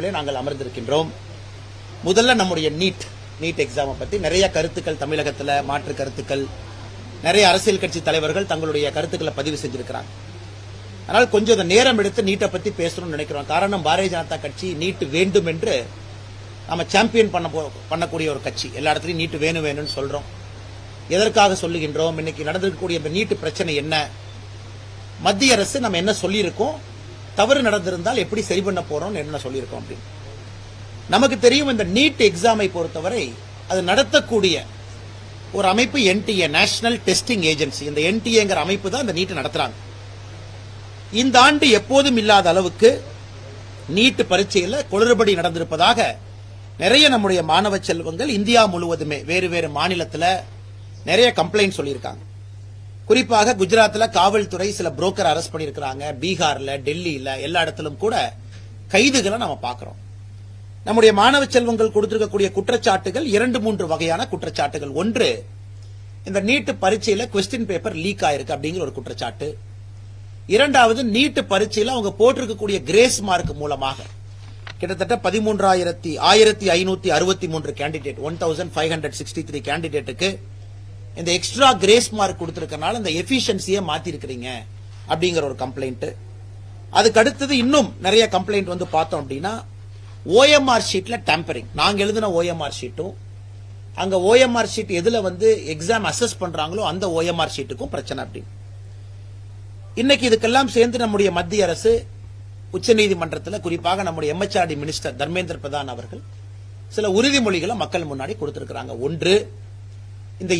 பொறுப்பிலே நாங்கள் அமர்ந்திருக்கின்றோம். முதல்ல நம்முடைய நீட் எக்ஸாமை பத்தி நிறைய கருத்துக்கள் தமிழகத்தில் மாற்று கருத்துக்கள், நிறைய அரசியல் கட்சி தலைவர்கள் தங்களுடைய கருத்துக்களை பதிவு செஞ்சிருக்கிறாங்க. அதனால் கொஞ்சம் நேரம் எடுத்து நீட்டை பத்தி பேசணும்னு நினைக்கிறோம். காரணம், பாரதிய ஜனதா கட்சி நீட் வேண்டும் என்று நம்ம சாம்பியன் பண்ணக்கூடிய ஒரு கட்சி. எல்லா இடத்துலையும் நீட் வேணும்னு சொல்றோம். எதற்காக சொல்லுகின்றோம்? இன்னைக்கு நடந்திருக்கக்கூடிய இந்த நீட் பிரச்சனை என்ன, மத்திய அரசு நம்ம என்ன சொல்லியிருக்கோம், தவறு நடந்திருந்தால் எப்படி சரி பண்ண போறோம் என்ன சொல்லியிருக்கோம் அப்படின்னு நமக்கு தெரியும். இந்த நீட் எக்ஸாமை பொறுத்தவரை அது நடத்தக்கூடிய ஒரு அமைப்பு என்டிஏ, நேஷனல் டெஸ்டிங் ஏஜென்சி. இந்த என்டிஏங்கிற அமைப்பு தான் இந்த நீட் நடத்துறாங்க. இந்த ஆண்டு எப்போதும் இல்லாத அளவுக்கு நீட் பரீட்சையில் குளறுபடி நடந்திருப்பதாக நிறைய நம்முடைய மாணவ செல்வங்கள் இந்தியா முழுவதுமே வேறு வேறு மாநிலத்தில் நிறைய கம்ப்ளைண்ட் சொல்லியிருக்காங்க. குறிப்பாக குஜராத்தில் காவல்துறை சில புரோக்கர் அரெஸ்ட் பண்ணியிருக்கிறாங்க. பீகார்ல, டெல்லியில எல்லா இடத்திலும் கூட கைதுகளை நம்ம பார்க்கிறோம். நம்முடைய மாணவ செல்வங்கள் கொடுத்திருக்கக்கூடிய குற்றச்சாட்டுகள் 2-3 வகையான குற்றச்சாட்டுகள். ஒன்று, இந்த நீட் பரீட்சையில கொஸ்டின் பேப்பர் லீக் ஆயிருக்கு அப்படிங்கிற ஒரு குற்றச்சாட்டு. இரண்டாவது, நீட் பரீட்சையில அவங்க போட்டிருக்கக்கூடிய கிரேஸ் மார்க் மூலமாக கிட்டத்தட்ட 1563 கேண்டிடேட், 1563 கேண்டிடேட்டுக்கு இந்த எக்ஸ்ட்ரா கிரேஸ் மார்க் கொடுத்திருக்கனால இந்த எஃபிஷியன்சியை மாத்தி இருக்கிறீங்க அப்படிங்கிற ஒரு கம்ப்ளைண்ட். அதுக்கு அடுத்தது இன்னும் நிறைய கம்ப்ளைண்ட் வந்து பார்த்தோம் அப்படின்னா, ஓஎம்ஆர் ஷீட்ல டேம்பரிங். நாங்க எழுதின ஓஎம்ஆர் ஷீட்டும் அங்க ஓஎம்ஆர் ஷீட் எதுல வந்து எக்ஸாம் அசஸ் பண்றாங்களோ அந்த ஓஎம்ஆர் ஷீட்டுக்கும் பிரச்சனை. அப்படின்னு இன்னைக்கு இதுக்கெல்லாம் சேர்ந்து நம்முடைய மத்திய அரசு உச்சநீதிமன்றத்தில், குறிப்பாக நம்முடைய எம்எச்ஆர்டி மினிஸ்டர் தர்மேந்திர பிரதான் அவர்கள் சில உறுதிமொழிகளை மக்கள் முன்னாடி கொடுத்திருக்கிறாங்க. ஒன்று, இந்த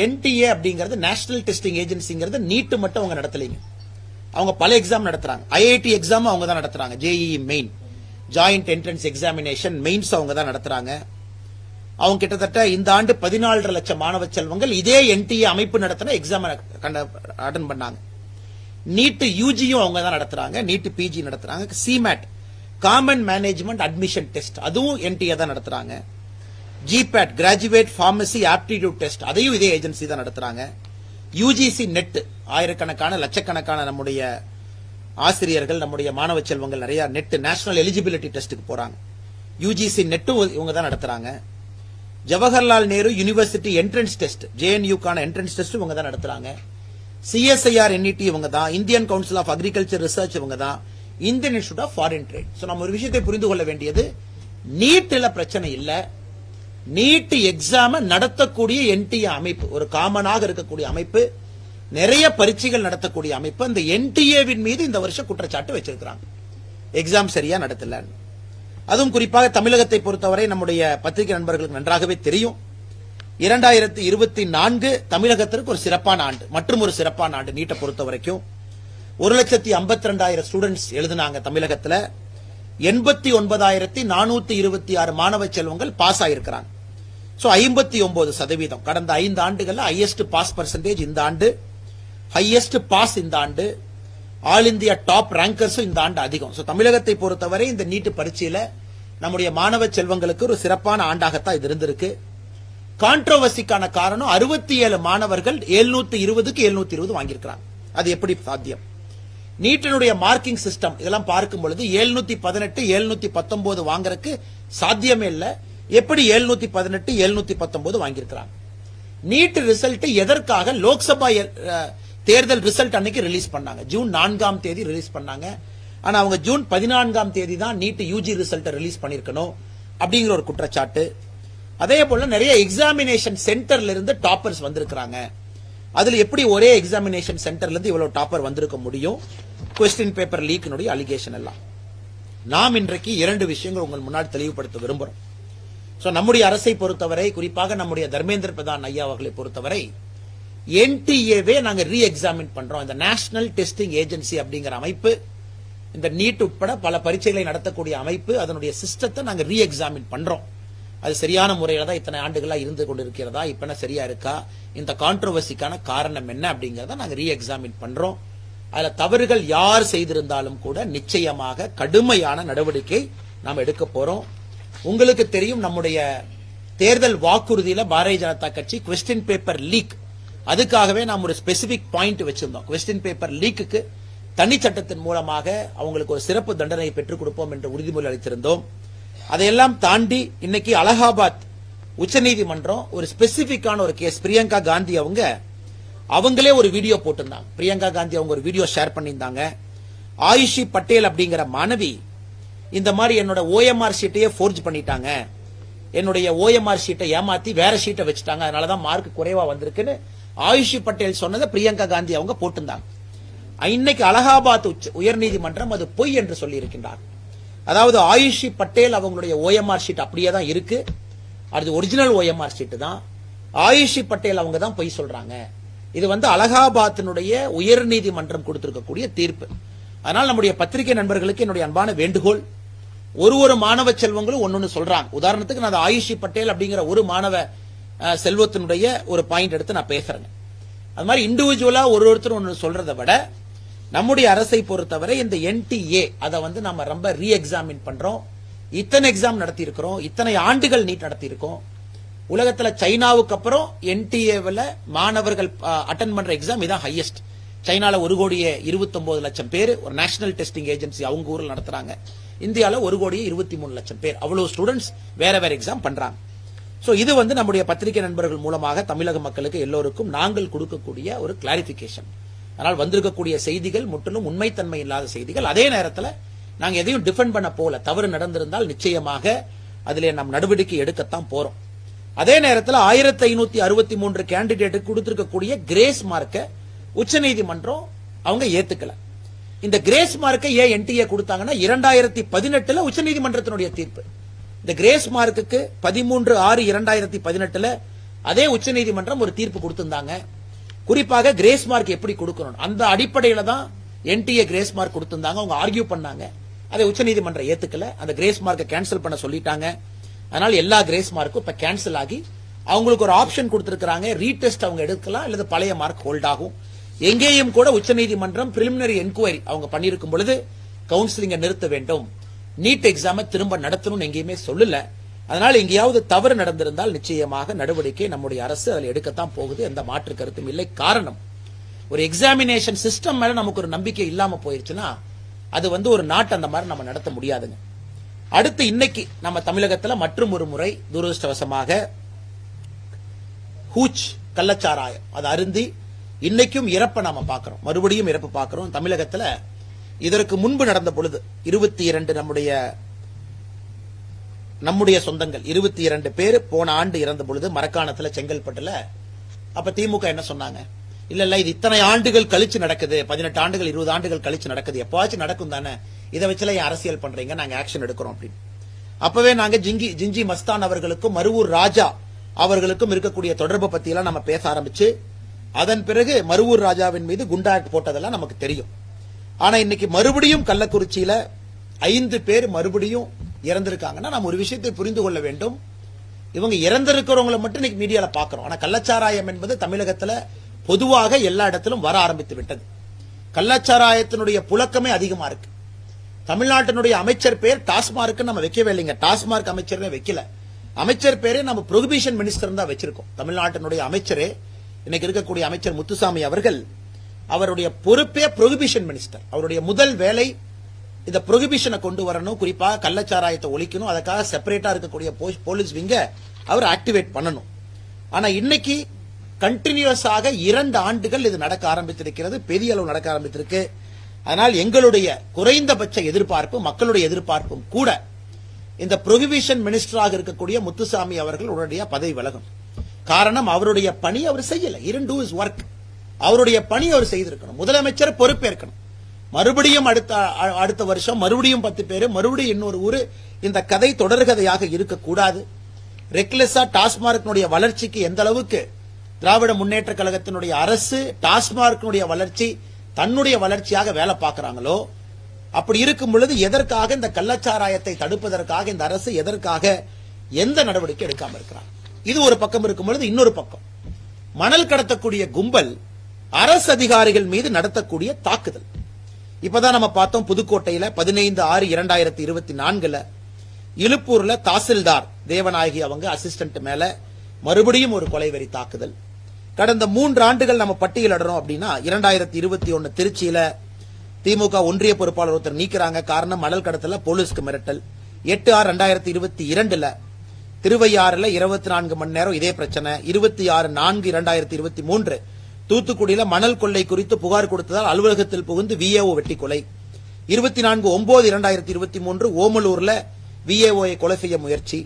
என்டிஏ அப்படிங்கிறது நேஷனல் டெஸ்டிங் ஏஜென்சிங்கிறது நீட் மட்டும் அவங்க நடத்தலைங்க. அவங்க பல எக்ஸாம் நடத்துறாங்க. ஐஐடி எக்ஸாம் அவங்க தான் நடத்துறாங்க. JEE main, joint entrance examination mains அவங்க தான் நடத்துறாங்க. அவங்க கிட்டத்தட்ட இந்த ஆண்டு 14.5 லட்சம் மாணவ செல்வங்கள் இதே என்டிஏ அமைப்பு நடத்தின எக்ஸாம் அட்டன் பண்ணாங்க. நீட் யூஜியும் அவங்க தான் நடத்துறாங்க, நீட் பிஜி நடத்துறாங்க. சிமேட், காமன் மேனேஜ்மெண்ட் அட்மிஷன் டெஸ்ட், அதுவும் என்டிஏ தான் நடத்துறாங்க. GPAT, graduate pharmacy aptitude test, அதையும் இதே ஏஜென்சி தான் நடத்துறாங்க. யூஜிசி நெட், ஆயிரக்கணக்கான லட்சக்கணக்கான நம்முடைய ஆசிரியர்கள், நம்முடைய மாணவ செல்வங்கள் நிறைய நெட் நேஷனல் எலிஜிபிலிட்டி டெஸ்ட்டுக்கு போறாங்க. யூஜிசி நெட்டும் இவங்க தான் நடத்துறாங்க. Jawaharlal Nehru University entrance test, ஜேஎன்யூக்கான என்ட்ரன்ஸ் டெஸ்ட் இவங்க தான் நடத்துறாங்க. சிஎஸ்ஐஆர் என்இடி இவங்க தான். Indian Council of Agriculture Research இவங்க தான். Indian Institute of Foreign Trade. So நம்ம ஒரு விஷயத்தை புரிந்து கொள்ள வேண்டியது, நீட்ல பிரச்சனை இல்ல. நீட் எக்ஸாம் நடத்தக்கூடிய என்டிஏ அமைப்பு, ஒரு காமனாக இருக்கக்கூடிய அமைப்பு, நிறைய பரீட்சைகள் நடத்தக்கூடிய அமைப்பு, அந்த என்டிஏவின் மீது இந்த வருஷம் குற்றச்சாட்டு வச்சிருக்கிறாங்க. எக்ஸாம் சரியா நடத்தல. அதுவும் குறிப்பாக தமிழகத்தை பொறுத்தவரை நம்முடைய பத்திரிகை நண்பர்களுக்கு நன்றாகவே தெரியும். 2024 தமிழகத்திற்கு ஒரு சிறப்பான ஆண்டு, மற்றும் ஒரு சிறப்பான ஆண்டு. நீட்டை பொறுத்த வரைக்கும் 1,52,000 ஸ்டூடெண்ட்ஸ் எழுதினாங்க தமிழகத்தில். 89,426 மாணவ செல்வங்கள் பாஸ் ஆயிருக்கிறாங்க. சோ 59%. கடந்த 5 ஆண்டுகள்ல ஹையஸ்ட் பாஸ் பர்சன்டேஜ் இந்த ஆண்டு, ஹையஸ்ட் பாஸ் இந்த ஆண்டு, ஆல் இந்தியா டாப் ரேங்கர்ஸும் இந்த ஆண்டு அதிகம். சோ தமிழகத்தை பொறுத்தவரை இந்த நீட் பரீட்சையில நம்முடைய மாணவ செல்வங்களுக்கு ஒரு சிறப்பான ஆண்டாகத்தான் இது இருந்திருக்கு. கான்ட்ரோவர்சிக்கான காரணம், 67 மாணவர்கள் 720க்கு 720 வாங்கியிருக்கிறாங்க. அது எப்படி சாத்தியம்? நீட்டினுடைய மார்க்கிங் சிஸ்டம் இதெல்லாம் பார்க்கும் பொழுது 718 719 வாங்குறதுக்கு சாத்தியமே இல்ல. எப்படி 718 719 வாங்கியிருக்கிறாங்க? நீட் ரிசல்ட் எதற்காக லோக்சபா தேர்தல் ரிசல்ட் அன்னைக்கு ரிலீஸ் பண்ணாங்க. ஜூன் 4ஆம் தேதி ரிலீஸ் பண்ணாங்க. ஆனா அவங்க ஜூன் 14ஆம் தேதி தான் நீட் யூஜி ரிசல்ட் ரிலீஸ் பண்ணிருக்கணும் அப்படிங்கிற ஒரு குற்றச்சாட்டு. அதே போல நிறைய எக்ஸாமினேஷன் சென்டர்ல இருந்து டாப்பர்ஸ் வந்திருக்கிறாங்க. அதுல எப்படி ஒரே எக்ஸாமினேஷன் சென்டர்ல இருந்து இவ்வளவு டாப்பர் வந்திருக்க முடியும்? கொஸ்டின் பேப்பர் லீக்கினுடைய அலிகேஷன் எல்லாம். நாம் இன்றைக்கு 2 விஷயங்கள் உங்கள் முன்னாடி தெளிவுபடுத்த விரும்புறோம். சோ நம்முடைய அரசை பொறுத்தவரை, குறிப்பாக நம்முடைய தர்மேந்திர பிரதான் ஐயா அவர்களை பொறுத்தவரை, என்டிஏவே நாங்க ரீ எக்ஸாமின் பண்றோம். இந்த நேஷனல் டெஸ்டிங் ஏஜென்சி அப்படிங்கிற அமைப்பு, இந்த நீட் உட்பட பல பரீட்சைகளை நடத்தக்கூடிய அமைப்பு, அதனுடைய சிஸ்டத்தை நாங்க ரீ எக்ஸாமின் பண்றோம். அது சரியான முறையில தான் இத்தனை ஆண்டுகளா இருந்து கொண்டிருக்கிறதா, இப்ப சரியா இருக்கா, இந்த கான்ட்ரோவர்சிக்கான காரணம் என்ன அப்படிங்கறத நாங்க ரீ எக்ஸாமின் பண்றோம். அதுல தவறுகள் யார் செய்திருந்தாலும் கூட நிச்சயமாக கடுமையான நடவடிக்கை நாம் எடுக்க போறோம். உங்களுக்கு தெரியும், நம்முடைய தேர்தல் வாக்குறுதியில பாரதிய ஜனதா கட்சி கொஸ்டின் பேப்பர் லீக், அதுக்காகவே நாம் ஒரு ஸ்பெசிபிக் பாயிண்ட் வச்சிருந்தோம். கொஸ்டின் பேப்பர் லீக்குக்கு தனி சட்டத்தின் மூலமாக அவங்களுக்கு ஒரு சிறப்பு தண்டனை பெற்றுக் கொடுப்போம் என்று உறுதிமொழி அளித்திருந்தோம். அதையெல்லாம் தாண்டி இன்னைக்கு அலகாபாத் உச்சநீதிமன்றம் ஒரு ஸ்பெசிபிக்கான ஒரு கேஸ், பிரியங்கா காந்தி அவங்களே ஒரு வீடியோ போட்டிருந்தாங்க. பிரியங்கா காந்தி அவங்க ஒரு வீடியோ ஷேர் பண்ணியிருந்தாங்க. ஆயுஷி பட்டேல் அப்படிங்கிற மாணவி இந்த மாதிரி என்னோட ஓஎம்ஆர் ஷீட்டையே ஃபோர்ஜ் பண்ணிட்டாங்க, என்னுடைய ஓஎம்ஆர் ஷீட்டை ஏமாத்தி வேற ஷீட்டை வச்சுட்டாங்க, அதனாலதான் மார்க் குறைவா வந்திருக்குன்னு ஆயுஷி பட்டேல் சொன்னதை பிரியங்கா காந்தி அவங்க போட்டிருந்தாங்க. இன்னைக்கு அலகாபாத் உயர்நீதிமன்றம் அது பொய் என்று சொல்லி இருக்கின்றார். அதாவது ஆயுஷி பட்டேல் அவங்களுடைய ஓஎம்ஆர் ஷீட் அப்படியே தான் இருக்கு, அது ஒரிஜினல் ஓஎம்ஆர் ஷீட் தான். ஆயுஷி பட்டேல் அவங்க தான் பொய் சொல்றாங்க. இது அலகாபாத்தினுடைய உயர்நீதிமன்றம் கொடுத்திருக்கக்கூடிய தீர்ப்பு. அதனால் நம்முடைய பத்திரிகை நண்பர்களுக்கு என்னுடைய அன்பான வேண்டுகோள், ஒரு மாணவ செல்வங்களும் ஒன்னொன்னு சொல்றாங்க. உதாரணத்துக்கு நான் ஆயுஷி பட்டேல் அப்படிங்கிற ஒரு மாணவ செல்வத்தினுடைய ஒரு பாயிண்ட் எடுத்து நான் பேசுறேன். அது மாதிரி இண்டிவிஜுவலா ஒருத்தர் ஒன்னு சொல்றதை விட நம்முடைய அரசை பொறுத்தவரை இந்த NTA அதை நம்ம ரொம்ப ரீ எக்ஸாமின் பண்றோம். இத்தனை எக்ஸாம் நடத்தி இருக்கிறோம், இத்தனை ஆண்டுகள் நீட் நடத்தி இருக்கோம். உலகத்துல சைனாவுக்கு அப்புறம் NTA மாணவர்கள் அட்டன் பண்ற எக்ஸாம் இதான் ஹையஸ்ட். சைனால 1,29,00,000 பேர் ஒரு நேஷனல் டெஸ்டிங் ஏஜென்சி அவங்க ஊர்ல நடத்துறாங்க. இந்தியால 1,23,00,000 பேர் அவ்வளவு ஸ்டூடெண்ட்ஸ் வேற எக்ஸாம் பண்றாங்க. சோ இது நம்முடைய பத்திரிகை நண்பர்கள் மூலமாக தமிழக மக்களுக்கு எல்லோருக்கும் நாங்கள் கொடுக்கக்கூடிய ஒரு கிளாரிபிகேஷன். ஆனால் வந்திருக்கக்கூடிய செய்திகள் முற்றிலும் உண்மைத்தன்மை இல்லாத செய்திகள். அதே நேரத்தில் நாங்க எதையும் டிஃபெண்ட் பண்ண போல, தவறு நடந்திருந்தால் நிச்சயமாக அதிலே நாம் நடவடிக்கை எடுக்கத்தான் போறோம். அதே நேரத்தில் 1563 கேண்டிடேட்டுக்கு கொடுத்திருக்கக்கூடிய கிரேஸ் மார்க்க உச்சநீதிமன்றம் அவங்க ஏத்துக்கல. இந்த கிரேஸ் மார்க்கை ஏன் NTA கொடுத்தாங்கன்னா 2018 உச்சநீதிமன்றத்தினுடைய தீர்ப்பு. இந்த கிரேஸ் மார்க்குக்கு 13/6/2018 அதே உச்சநீதிமன்றம் ஒரு தீர்ப்பு கொடுத்திருந்தாங்க. குறிப்பாக கிரேஸ் மார்க் எப்படி கொடுக்கணும் அந்த அடிப்படையில தான் NTA கிரேஸ் மார்க் கொடுத்திருந்தாங்க. அவங்க ஆர்கியூ பண்ணாங்க, அதை உச்சநீதிமன்றம் ஏத்துக்கல. அந்த கிரேஸ் மார்க்கை கேன்சல் பண்ண சொல்லிட்டாங்க. அதனால எல்லா கிரேஸ் மார்க்கும் இப்ப கேன்சல் ஆகி அவங்களுக்கு ஒரு ஆப்ஷன் கொடுத்திருக்காங்க, ரீடெஸ்ட் அவங்க எடுக்கலாம் அல்லது பழைய மார்க் ஹோல்ட் ஆகும். எங்கேயும் கூட உச்சநீதிமன்றம் பிரிலிமினரி என்கொயரி அவங்க பண்ணிருக்கும் பொழுது கவுன்சிலிங்க நிறுத்த வேண்டும், நீட் எக்ஸாமை திரும்ப நடத்தணும் எங்கேயுமே சொல்லல. அதனால எங்கேயாவது தவறு நடந்திருந்தால் நிச்சயமாக நடவடிக்கை நம்முடைய அரசு அதில் எடுக்கத்தான் போகுது, எந்த மாற்று கருத்தும் இல்லை. காரணம், ஒரு எக்ஸாமினேஷன் சிஸ்டம் மேல நமக்கு ஒரு நம்பிக்கை இல்லாம போயிருச்சுன்னா அது ஒரு நாட்டை அந்த மாதிரி நம்ம நடத்த முடியாதுங்க. அடுத்து இன்னைக்கு நம்ம தமிழகத்தில் மற்றும் ஒரு முறை துரதிருஷ்டவசமாக ஹூச் கள்ளச்சாராயம் அதை அருந்தி இன்னைக்கும் இறப்ப நாம பார்க்கிறோம், மறுபடியும் இறப்பு பார்க்கிறோம் தமிழகத்துல. இதற்கு முன்பு நடந்த பொழுது 22 நம்முடைய சொந்தங்கள் 22 பேர் போன ஆண்டு இறந்த பொழுது மரக்காணத்துல செங்கல்பட்டுல. அப்ப திமுக என்ன சொன்னாங்க, இல்ல இது இத்தனை ஆண்டுகள் கழிச்சு நடக்குது, 18 ஆண்டுகள் 20 ஆண்டுகள் கழிச்சு நடக்குது, எப்பாச்சும் நடக்கும் தானே, இதை வச்சுல அரசியல் பண்றீங்க, நாங்க ஆக்ஷன் எடுக்கிறோம் அப்படின்னு. அப்பவே நாங்க ஜிஞ்சி மஸ்தான் அவர்களுக்கும் மருவூர் ராஜா அவர்களுக்கும் இருக்கக்கூடிய தொடர்பு பத்தி எல்லாம் நம்ம பேச ஆரம்பிச்சு, அதன் பிறகு மருவூர் ராஜாவின் மீது குண்டா போட்டதெல்லாம் நமக்கு தெரியும். ஆனா இன்னைக்கு மறுபடியும் கள்ளக்குறிச்சியில 5 பேர் மறுபடியும் இறந்திருக்காங்கன்னா நம்ம ஒரு விஷயத்தை புரிந்து கொள்ள வேண்டும். இவங்க இறந்திருக்கிறவங்களை மட்டும் இன்னைக்கு மீடியால பாக்குறோம். ஆனா கள்ளச்சாராயம் என்பது தமிழகத்துல பொதுவாக எல்லா இடத்திலும் வர ஆரம்பித்து விட்டது. கள்ளச்சாராயத்தினுடைய புழக்கமே அதிகமா இருக்கு. தமிழ்நாட்டினுடைய அமைச்சர் பேர் டாஸ்மார்க் நம்ம வைக்கவே இல்லைங்க, டாஸ்மார்க் அமைச்சரே வைக்கல. அமைச்சர் பேரே நம்ம ப்ரொஹிபிஷன் மினிஸ்டர் தான் வச்சிருக்கோம். தமிழ்நாட்டினுடைய அமைச்சரே இன்னைக்கு இருக்கக்கூடிய அமைச்சர் முத்துசாமி அவர்கள், அவருடைய பொறுப்பே ப்ரொஹிபிஷன் மினிஸ்டர். அவருடைய முதல் வேலை இந்த ப்ரொஹிபிஷனை கொண்டு வரணும், குறிப்பா கள்ளச்சாராயத்தை ஒழிக்கணும். அதுக்காக செப்பரேட்டா இருக்கக்கூடிய போலீஸ் விங்க அவர் ஆக்டிவேட் பண்ணணும். ஆனா இன்னைக்கு கண்டினியூஸாக 2 ஆண்டுகள் இது நடக்க ஆரம்பித்திருக்கிறது, பெரிய அளவு நடக்க ஆரம்பித்திருக்கு. அதனால் எங்களுடைய குறைந்தபட்ச எதிர்பார்ப்பு, மக்களுடைய எதிர்பார்ப்பும் கூட இந்த ப்ரொஹிபிஷன் மினிஸ்டராக இருக்கக்கூடிய முத்துசாமி அவர்கள் உடனடியாக பதவி விலகும். காரணம், அவருடைய பணி அவர் செய்யல. ஒர்க், அவருடைய பணி அவர் செய்திருக்கணும். முதலமைச்சர் பொறுப்பேற்கணும். மறுபடியும் அடுத்த வருஷம் மறுபடியும் 10 பேர், மறுபடியும் இன்னொரு ஊரு, இந்த கதை தொடர்கதையாக இருக்கக்கூடாது. ரெக்லெஸா டாஸ்மார்க்கினுடைய வளர்ச்சிக்கு எந்த அளவுக்கு திராவிட முன்னேற்ற கழகத்தினுடைய அரசு டாஸ்மார்க்கினுடைய வளர்ச்சி தன்னுடைய வளர்ச்சியாக வேலை பார்க்கிறாங்களோ, அப்படி இருக்கும் பொழுது எதற்காக இந்த கள்ளச்சாராயத்தை தடுப்பதற்காக இந்த அரசு எதற்காக எந்த நடவடிக்கை எடுக்காம இருக்கிறாங்க? இது ஒரு பக்கம் இருக்கும் பொழுது, இன்னொரு பக்கம் மணல் கடத்தக்கூடிய கும்பல் அரசு அதிகாரிகள் மீது நடத்தக்கூடிய தாக்குதல். இப்பதான் நம்ம பார்த்தோம், புதுக்கோட்டையில 15/6/2024 இலுப்பூர்ல தாசில்தார் தேவநாயகி அவங்க அசிஸ்டன்ட் மேல மறுபடியும் ஒரு கொலைவெறி தாக்குதல். கடந்த 3 ஆண்டுகள் நம்ம பட்டியலிடுறோம் அப்படின்னா 2021 திருச்சியில திமுக ஒன்றிய பொறுப்பாளர் ஒருத்தர் நீக்கிறாங்க. காரணம் மணல் கடத்தல போலீஸ்க்கு மிரட்டல். 8/6/2022 திருவையாறுல 24 மணி நேரம் இதே பிரச்சனை. 26/4/2023 தூத்துக்குடியில மணல் கொள்ளை குறித்து புகார் கொடுத்ததால் அலுவலகத்தில் புகுந்து விஏஓ வெட்டி கொலை. 24/9/2023 ஓமலூர்ல விஏஓவை கொலை செய்ய முயற்சி.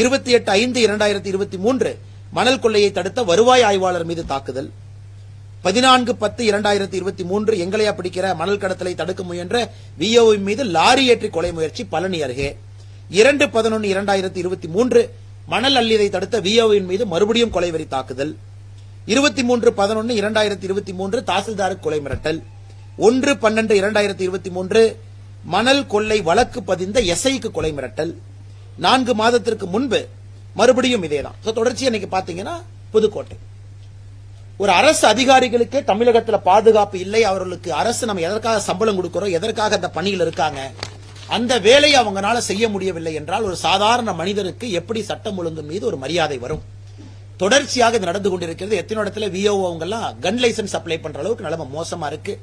28/5/2023 மணல் கொள்ளையை தடுத்த வருவாய் ஆய்வாளர் மீது தாக்குதல். 14/10/2023 எங்களையா பிடிக்கிற மணல் கடத்தலை தடுக்க முயன்ற விஏஓ மீது லாரி ஏற்றி கொலை முயற்சி பழனி அருகே. 2/11/2023 மணல் அள்ளியதை தடுத்த விஏஓவின் மீது மறுபடியும் கொலைவெறி தாக்குதல். 23/11/2023 தாசில்தாருக்கு கொலை மிரட்டல். 1/12/2023 மணல் கொள்ளை வழக்கு பதிந்த எஸ்ஐக்கு கொலை மிரட்டல். 4 மாதத்திற்கு முன்பு மறுபடியும் இதேதான். தொடர்ச்சியா இன்னைக்கு பாத்தீங்கன்னா புதுக்கோட்டை ஒரு அரசு அதிகாரிகளுக்கு தமிழகத்தில் பாதுகாப்பு இல்லை. அவர்களுக்கு அரசு நம்ம எதற்காக சம்பளம் கொடுக்கிறோம், எதற்காக அந்த பணியில் இருக்காங்க, அந்த வேலையை அவங்களால செய்ய முடியவில்லை என்றால் ஒரு சாதாரண மனிதருக்கு எப்படி சட்டம் ஒழுங்கு மீது ஒரு மரியாதை வரும்? தொடர்ச்சியாக இது நடந்து கொண்டிருக்கிறது. எத்தனை இடத்துல விஓ அவங்க எல்லாம் கன் லைசன்ஸ் அப்ளை பண்ற அளவுக்கு நிலைமை மோசமா இருக்கு.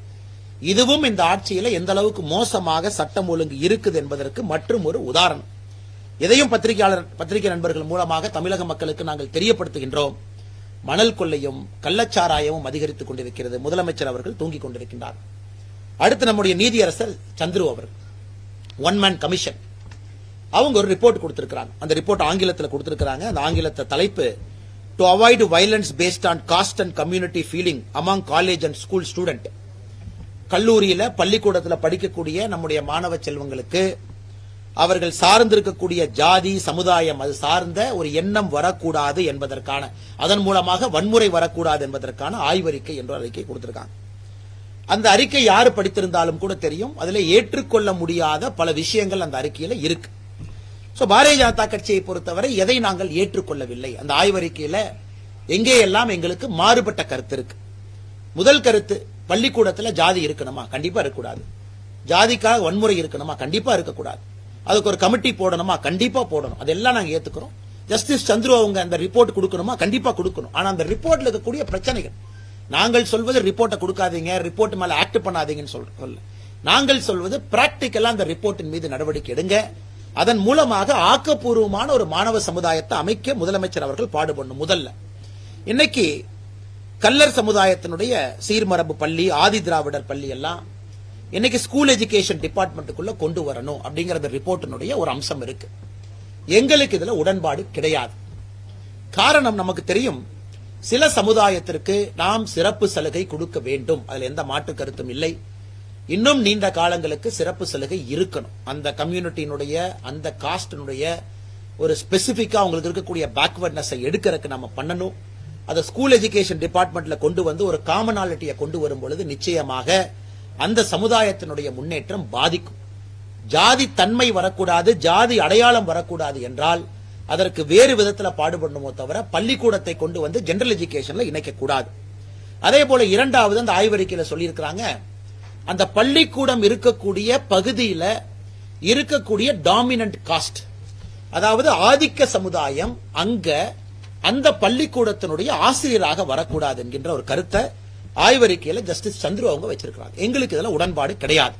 இதுவும் இந்த ஆட்சியில எந்த அளவுக்கு மோசமாக சட்டம் ஒழுங்கு இருக்குது என்பதற்கு மற்றும் ஒரு உதாரணம். இதையும் பத்திரிகை நண்பர்கள் மூலமாக தமிழக மக்களுக்கு நாங்கள் தெரியப்படுத்துகின்றோம். மணல் கொள்ளையும் கள்ளச்சாராயமும் அதிகரித்துக் கொண்டிருக்கிறது. முதலமைச்சர் அவர்கள் தூங்கிக் கொண்டிருக்கின்றார். அடுத்து நம்முடைய நீதியரசர் சந்துரு அவர்கள் ஒன் மேன் கமிஷன் அவங்க ஒரு ரிப்போர்ட் கொடுத்திருக்கிறாங்க. அந்த ரிப்போர்ட் ஆங்கிலத்தில் கொடுத்திருக்கிறாங்க. அந்த ஆங்கிலத்தை தலைப்பு to avoid violence based on cost and community feeling among college and school student. கல்லூரியில பள்ளிக்கூடத்தில் படிக்கக்கூடிய நம்முடைய மாணவ செல்வங்களுக்கு அவர்கள் சார்ந்திருக்கக்கூடிய ஜாதி சமுதாயம் அது சார்ந்த ஒரு எண்ணம் வரக்கூடாது என்பதற்கான, அதன் மூலமாக வன்முறை வரக்கூடாது என்பதற்கான ஆய்வறிக்கை என்ற அறிக்கை கொடுத்திருக்காங்க. அந்த அறிக்கை யாரு படித்திருந்தாலும் கூட தெரியும், அதுல ஏற்றுக்கொள்ள முடியாத பல விஷயங்கள் அந்த அறிக்கையில இருக்கு. பாரதிய ஜனதா கட்சியை பொறுத்தவரை எதை நாங்கள் ஏற்றுக்கொள்ளவில்லை, அந்த ஆய்வறிக்கையில எங்கே எல்லாம் எங்களுக்கு மாறுபட்ட கருத்து இருக்கு. முதல் கருத்து, பள்ளிக்கூடத்தில் ஜாதி இருக்கணுமா? கண்டிப்பா இருக்கக்கூடாது. ஜாதிக்காக வன்முறை இருக்கணுமா? கண்டிப்பா இருக்கக்கூடாது. அதுக்கு ஒரு கமிட்டி போடணுமா? கண்டிப்பா போடணும். அதெல்லாம் நாங்க ஏத்துக்கிறோம். ஜஸ்டிஸ் சந்துரு அவங்க அந்த ரிப்போர்ட் கொடுக்கணுமா? கண்டிப்பா கொடுக்கணும். ஆனா அந்த ரிப்போர்ட்ல இருக்கக்கூடிய பிரச்சனைகள், நாங்கள் சொல்வது ரிப்போர்ட்டை கொடுக்காதீங்க, ரிப்போர்ட் மேல ஆக்ட் பண்ணாதீங்கன்னு சொல்ல, நாங்கள் சொல்வது பிராக்டிக்கலா அந்த ரிப்போர்ட்டின் மீது நடவடிக்கை எடுங்க. அதன் மூலமாக ஆக்கப்பூர்வமான ஒரு மாணவ சமுதாயத்தை அமைக்க முதலமைச்சர் அவர்கள் பாடுபடணும். முதல்ல இன்னைக்கு கல்லர் சமுதாயத்தினுடைய சீர்மரபு பள்ளி, ஆதி திராவிடர் பள்ளி எல்லாம் இன்னைக்கு ஸ்கூல் எஜுகேஷன் டிபார்ட்மெண்ட்டுக்குள்ள கொண்டு வரணும் அப்படிங்கறது ரிப்போர்ட்டினுடைய ஒரு அம்சம் இருக்கு. எங்களுக்கு இதுல உடன்பாடு கிடையாது. காரணம் நமக்கு தெரியும், சில சமுதாயத்திற்கு நாம் சிறப்பு சலுகை கொடுக்க வேண்டும், அதுல எந்த மாற்று கருத்தும் இல்லை. இன்னும் நீண்ட காலங்களுக்கு சிறப்பு சலுகை இருக்கணும். அந்த கம்யூனிட்டியினுடைய அந்த காஸ்டினுடைய ஒரு ஸ்பெசிபிக்கா அவங்களுக்கு இருக்கக்கூடிய பேக்வர்ட்னஸை எடுக்கிறதுக்கு நம்ம பண்ணணும். அதை ஸ்கூல் எஜுகேஷன் டிபார்ட்மெண்ட்ல கொண்டு வந்து ஒரு காமனாலிட்டியை கொண்டு வரும் பொழுது நிச்சயமாக அந்த சமுதாயத்தினுடைய முன்னேற்றம் பாதிக்கும். ஜாதி தன்மை வரக்கூடாது, ஜாதி அடையாளம் வரக்கூடாது என்றால் அதற்கு வேறு விதத்தில் பாடுபடணுமோ தவிர பள்ளிக்கூடத்தை கொண்டு வந்து ஜெனரல் எஜுகேஷன்ல இணைக்க கூடாது. அதே போல இரண்டாவது அந்த ஆய்வறிக்கையில சொல்லியிருக்கிறாங்க, அந்த பள்ளிக்கூடம் இருக்கக்கூடிய பகுதியில இருக்கக்கூடிய டாமினன்ட் காஸ்ட், அதாவது ஆதிக்க சமுதாயம் அங்க அந்த பள்ளிக்கூடத்தினுடைய ஆசிரியராக வரக்கூடாது என்கின்ற ஒரு கருத்தை ஆய்வறிக்கையில ஜஸ்டிஸ் சந்துரு அவங்க வச்சிருக்காங்க. எங்களுக்கு இதுல உடன்பாடு கிடையாது.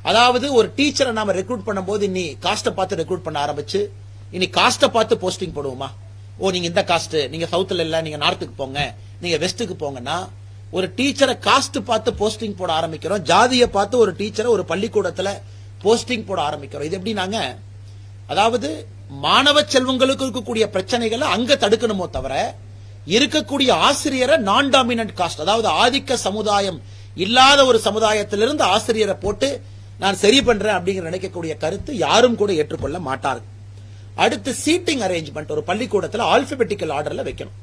அதாவது ஒரு டீச்சரை நாம ரெக்ரூட் பண்ணும்போது இனி காஸ்ட பார்த்து ரெக்ரூட் பண்ண ஆரம்பிச்சு இனி காஸ்ட பார்த்து போஸ்டிங் போடுவோமா? ஓ நீங்க இந்த காஸ்ட், நீங்க சவுத்ல இல்ல, நீங்க நார்த்துக்கு போங்க, நீங்க வெஸ்ட்டுக்கு போங்கன்னா ஒரு டீச்சரை காஸ்ட் பார்த்து போஸ்டிங் போட ஆரம்பிக்கிறோம். ஜாதியை பார்த்து ஒரு டீச்சரை ஒரு பள்ளிக்கூடத்துல போஸ்டிங் போட ஆரம்பிக்கிறோம். இது எப்படி நாங்க, அதாவது மாணவ செல்வங்களுக்கு இருக்கக்கூடிய பிரச்சனைகளை அங்க தடுக்கணுமோ தவிர இருக்கக்கூடிய ஆசிரியரை நான் டாமினன்ட் காஸ்ட், அதாவது ஆதிக்க சமுதாயம் இல்லாத ஒரு சமுதாயத்திலிருந்து ஆசிரியரை போட்டு நான் சரி பண்றேன் அப்படிங்கிற நினைக்கக்கூடிய கருத்து யாரும் கூட ஏற்றுக்கொள்ள மாட்டார்கள். அடுத்து சீட்டிங் அரேஞ்ச்மெண்ட், ஒரு பள்ளிக்கூடத்தில் ஆல்பபெட்டிக்கல் ஆர்டர்ல வைக்கணும்.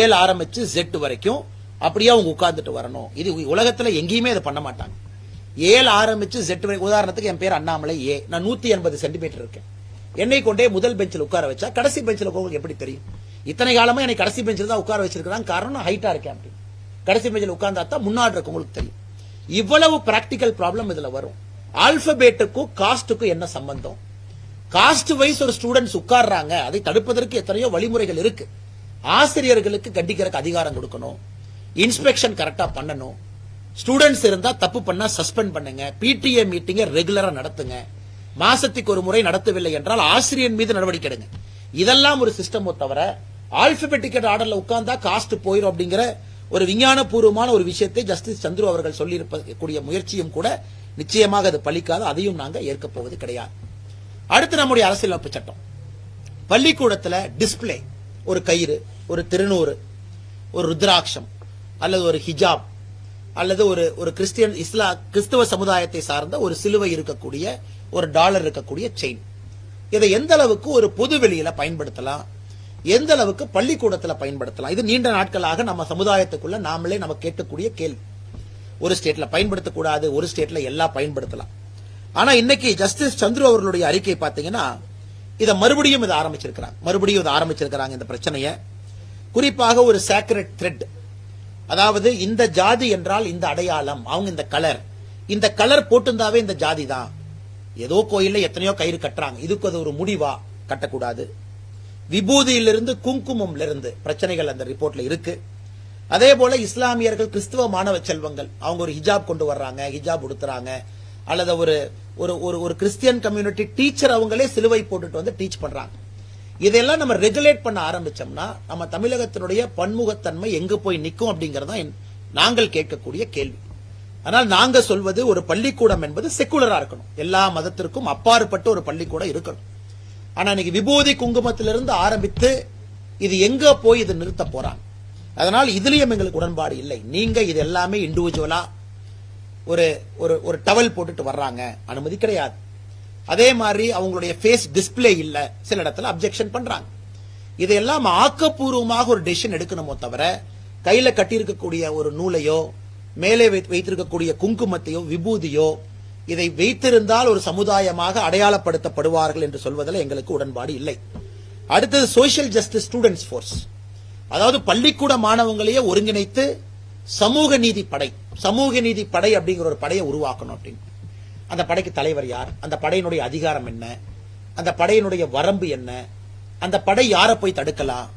7 ஆரம்பிச்சு Z வரைக்கும் அப்படியே அவங்க உட்கார்ந்துட்டு வரணும். இது உலகத்துல எங்கேயுமே அதை பண்ண மாட்டாங்க. 7 ஆரம்பிச்சு Z வரைக்கும், உதாரணத்துக்கு என் பேர் அண்ணாமலை ஏ, நான் 180 சென்டிமீட்டர் இருக்கேன். என்னை கொண்டே முதல் பெஞ்சில் உட்கார வச்சா கடைசி பெஞ்சில் உங்களுக்கு எப்படி தெரியும்? இத்தனை காலமா எனக்கு கடைசி பெஞ்சில் தான் உட்கார வச்சிருக்காங்க, காரணம் ஹைட்டா இருக்கேன். அப்படி கடைசி பெஞ்சில் உட்கார்ந்தா தான் முன்னாடி இருக்கு உங்களுக்கு தெரியும். இவ்வளவு பிராக்டிக்கல் ப்ராப்ளம் இதுல வரும். ஆல்பபேட்டுக்கும் காஸ்டுக்கும் என்ன சம்பந்தம்? காஸ்ட் வைஸ் ஒரு ஸ்டூடெண்ட்ஸ் உட்கார்றாங்க, அதை தடுப்பதற்கு எத்தனையோ வழிமுறைகள் இருக்கு. ஆசிரியர்களுக்கு கண்டிக்கிறதுக்கு அதிகாரம் கொடுக்கணும், இன்ஸ்பெக்ஷன் கரெக்டா பண்ணணும், ஸ்டூடெண்ட்ஸ் இருந்தா தப்பு பண்ணா சஸ்பெண்ட் பண்ணுங்க, பிடிஏ மீட்டிங்க ரெகுலரா நடத்துங்க, மாசத்துக்கு ஒரு முறை நடத்தவில்லை என்றால் ஆசிரியர் மீது நடவடிக்கை எடுங்க. இதெல்லாம் ஒரு சிஸ்டமோ தவிர ஆல்பபெட்டிக்கல் ஆர்டர்ல உட்கார்ந்தா காஸ்ட் போயிடும் அப்படிங்கிற ஒரு விஞ்ஞானபூர்வமான ஒரு விஷயத்தை ஜஸ்டிஸ் சந்துரு அவர்கள் சொல்லி இருக்கக்கூடிய முயற்சியும் கூட நிச்சயமாக அது பலிக்காது. அதையும் நாங்க ஏற்க போவது கிடையாது. அடுத்து நம்முடைய அரசியலமைப்பு சட்டம், பள்ளிக்கூடத்துல டிஸ்பிளே, ஒரு கயிறு, ஒரு திருநூறு, ஒரு ருத்ராட்சம் அல்லது ஒரு ஹிஜாப் அல்லது ஒரு கிறிஸ்தவ சமுதாயத்தை சார்ந்த ஒரு சிலுவை இருக்கக்கூடிய ஒரு டாலர் இருக்கக்கூடிய செயின், இதை எந்த அளவுக்கு ஒரு பொது வெளியில பயன்படுத்தலாம், எந்த அளவுக்கு பள்ளிக்கூடத்துல பயன்படுத்தலாம், இது நீண்ட நாட்களாக நம்ம சமுதாயத்துக்குள்ள நாமளே நம்ம கேட்கக்கூடிய கேள்வி. ஒரு ஸ்டேட்ல பயன்படுத்தக்கூடாது, ஒரு ஸ்டேட்ல எல்லாம் பயன்படுத்தலாம். ஆனா இன்னைக்கு ஜஸ்டிஸ் சந்துரு அவர்களுடைய அறிக்கை பாத்தீங்கன்னா இதை மறுபடியும் இதை ஆரம்பிச்சிருக்கிறாங்க இந்த பிரச்சனையை. குறிப்பாக ஒரு சேக்ரெட் த்ரெட், அதாவது இந்த ஜாதி என்றால் இந்த அடையாளம், அவங்க இந்த கலர் போட்டுந்தாவே இந்த ஜாதி தான். ஏதோ கோயில்ல எத்தனையோ கயிறு கட்டுறாங்க, இதுக்கு அது ஒரு முடிவா? கட்டக்கூடாது. விபூதியிலிருந்து குங்குமம்ல இருந்து பிரச்சனைகள் அந்த ரிப்போர்ட்ல இருக்கு. அதே போல இஸ்லாமியர்கள், கிறிஸ்துவ மாணவ செல்வங்கள், அவங்க ஒரு ஹிஜாப் கொண்டு வர்றாங்க, ஹிஜாப் உடுத்துறாங்க, அல்லது ஒரு கிறிஸ்டியன் கம்யூனிட்டி டீச்சர் அவங்களே சிலுவை போட்டுட்டு வந்து டீச் பண்றாங்க. இதெல்லாம் நம்ம ரெகுலேட் பண்ண ஆரம்பிச்சோம்னா நம்ம தமிழகத்தினுடைய பன்முகத்தன்மை எங்க போய் நிற்கும் அப்படிங்கறத நாங்கள் கேட்கக்கூடிய கேள்வி. ஆனால் நாங்க சொல்வது ஒரு பள்ளிக்கூடம் என்பது செக்குலரா இருக்கணும், எல்லா மதத்திற்கும் அப்பாற்பட்ட ஒரு பள்ளிக்கூடம் இருக்கணும். ஆனா இன்னைக்கு விபூதி குங்குமத்திலிருந்து ஆரம்பித்து இது எங்க போய் இது நிறுத்த போறாங்க. அதனால் இதுலயும் எங்களுக்கு உடன்பாடு இல்லை. நீங்க இது எல்லாமே இண்டிவிஜுவலா ஒரு டவல் போட்டுட்டு வர்றாங்க, அனுமதி கிடையாது. அதே மாதிரி அவங்களுடைய ஃபேஸ் டிஸ்பிளே இல்ல, சில இடத்துல அப்செக்ஷன் பண்றாங்க. இதெல்லாம் ஆக்கப்பூர்வமாக ஒரு டெசிஷன் எடுக்கணுமோ தவிர கையில கட்டியிருக்கக்கூடிய ஒரு நூலையோ மேலே வைத்திருக்கக்கூடிய குங்குமத்தையோ விபூதியோ இதை வைத்திருந்தால் ஒரு சமுதாயமாக அடையாளப்படுத்தப்படுவார்கள் என்று சொல்வதில் எங்களுக்கு உடன்பாடு இல்லை. அடுத்தது சோசியல் ஜஸ்டிஸ் ஸ்டூடெண்ட்ஸ் ஃபோர்ஸ், அதாவது பள்ளிக்கூட மாணவங்களையே ஒருங்கிணைத்து சமூக நீதி படை அப்படிங்கிற ஒரு படையை உருவாக்கணும் அப்படின்னு. அந்த படைக்கு தலைவர் யார், அந்த படையினுடைய அதிகாரம் என்ன, அந்த படையினுடைய வரம்பு என்ன, அந்த படை யாரை போய் தடுக்கலாம்,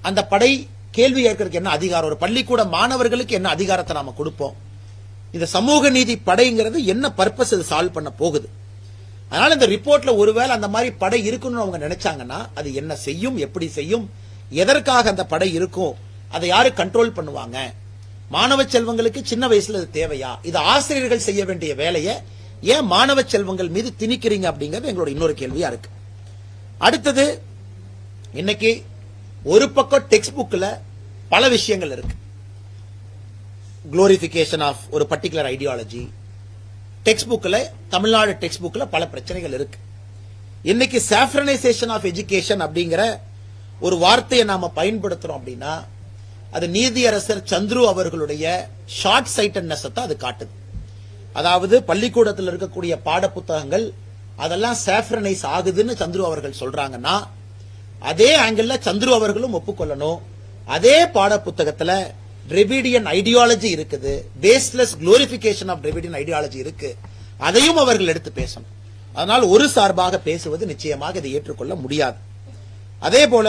அந்த படை கேள்வி கேட்கறதுக்கு என்ன அதிகாரம், ஒரு பள்ளிக்கூட மாணவர்களுக்கு என்ன அதிகாரத்தை நாம கொடுப்போம், இந்த சமூக நீதி படைங்கிறது என்ன பர்பஸ் இது சால்வ் பண்ண போகுது. அதனால இந்த ரிப்போர்ட்ல ஒருவேளை அந்த மாதிரி படை இருக்கணும்னு அவங்க நினைச்சாங்கன்னா அது என்ன செய்யும், எப்படி செய்யும், எதற்காக அந்த படை இருக்கும், அதை யாரு கண்ட்ரோல் பண்ணுவாங்க, மாணவ செல்வங்களுக்கு சின்ன வயசுல இது தேவையா, இது ஆசிரியர்கள் செய்ய வேண்டிய வேலையை ஏன் மாணவ செல்வங்கள் மீது திணிக்கிறீங்க அப்படிங்கிறது எங்களோட இன்னொரு கேள்வியா இருக்கு. அடுத்தது, இன்னைக்கு ஒரு பக்கம் டெக்ஸ்ட் புக்ல பல விஷயங்கள் இருக்கு, குளோரிபிகேஷன் ஆஃப் ஒரு பர்டிகுலர் ஐடியாலஜி. டெக்ஸ்ட் புக்ல, தமிழ்நாடு டெக்ஸ்ட் புக்ல பல பிரச்சனைகள் இருக்கு. இன்னைக்கு சாஃப்ரனைசேஷன் ஆஃப் எஜுகேஷன் அப்படிங்கிற ஒரு வார்த்தையை நாம பயன்படுத்துறோம் அப்படின்னா அது நீதியரசர் சந்துரு அவர்களுடைய ஷார்ட் சைட்டட்னஸ் தான் அது காட்டுது. அதாவது பள்ளிக்கூடத்தில் இருக்கக்கூடிய பாட புத்தகங்கள் அதெல்லாம் சாஃப்ரனைஸ் ஆகுதுன்னு சந்துரு அவர்கள் சொல்றாங்கன்னா அதே ஆங்கிள் சந்துரு அவர்களும் ஒப்புக்கொள்ளணும். அதே பாட புத்தகத்துல டிரெவிடியன் ஐடியாலஜி இருக்குது, baseless glorification of Dravidian ideology இருக்கு, அதையும் அவர்கள் எடுத்து பேசணும். அதனால் ஒரு சார்பாக பேசுவது நிச்சயமாக இதை ஏற்றுக்கொள்ள முடியாது. அதே போல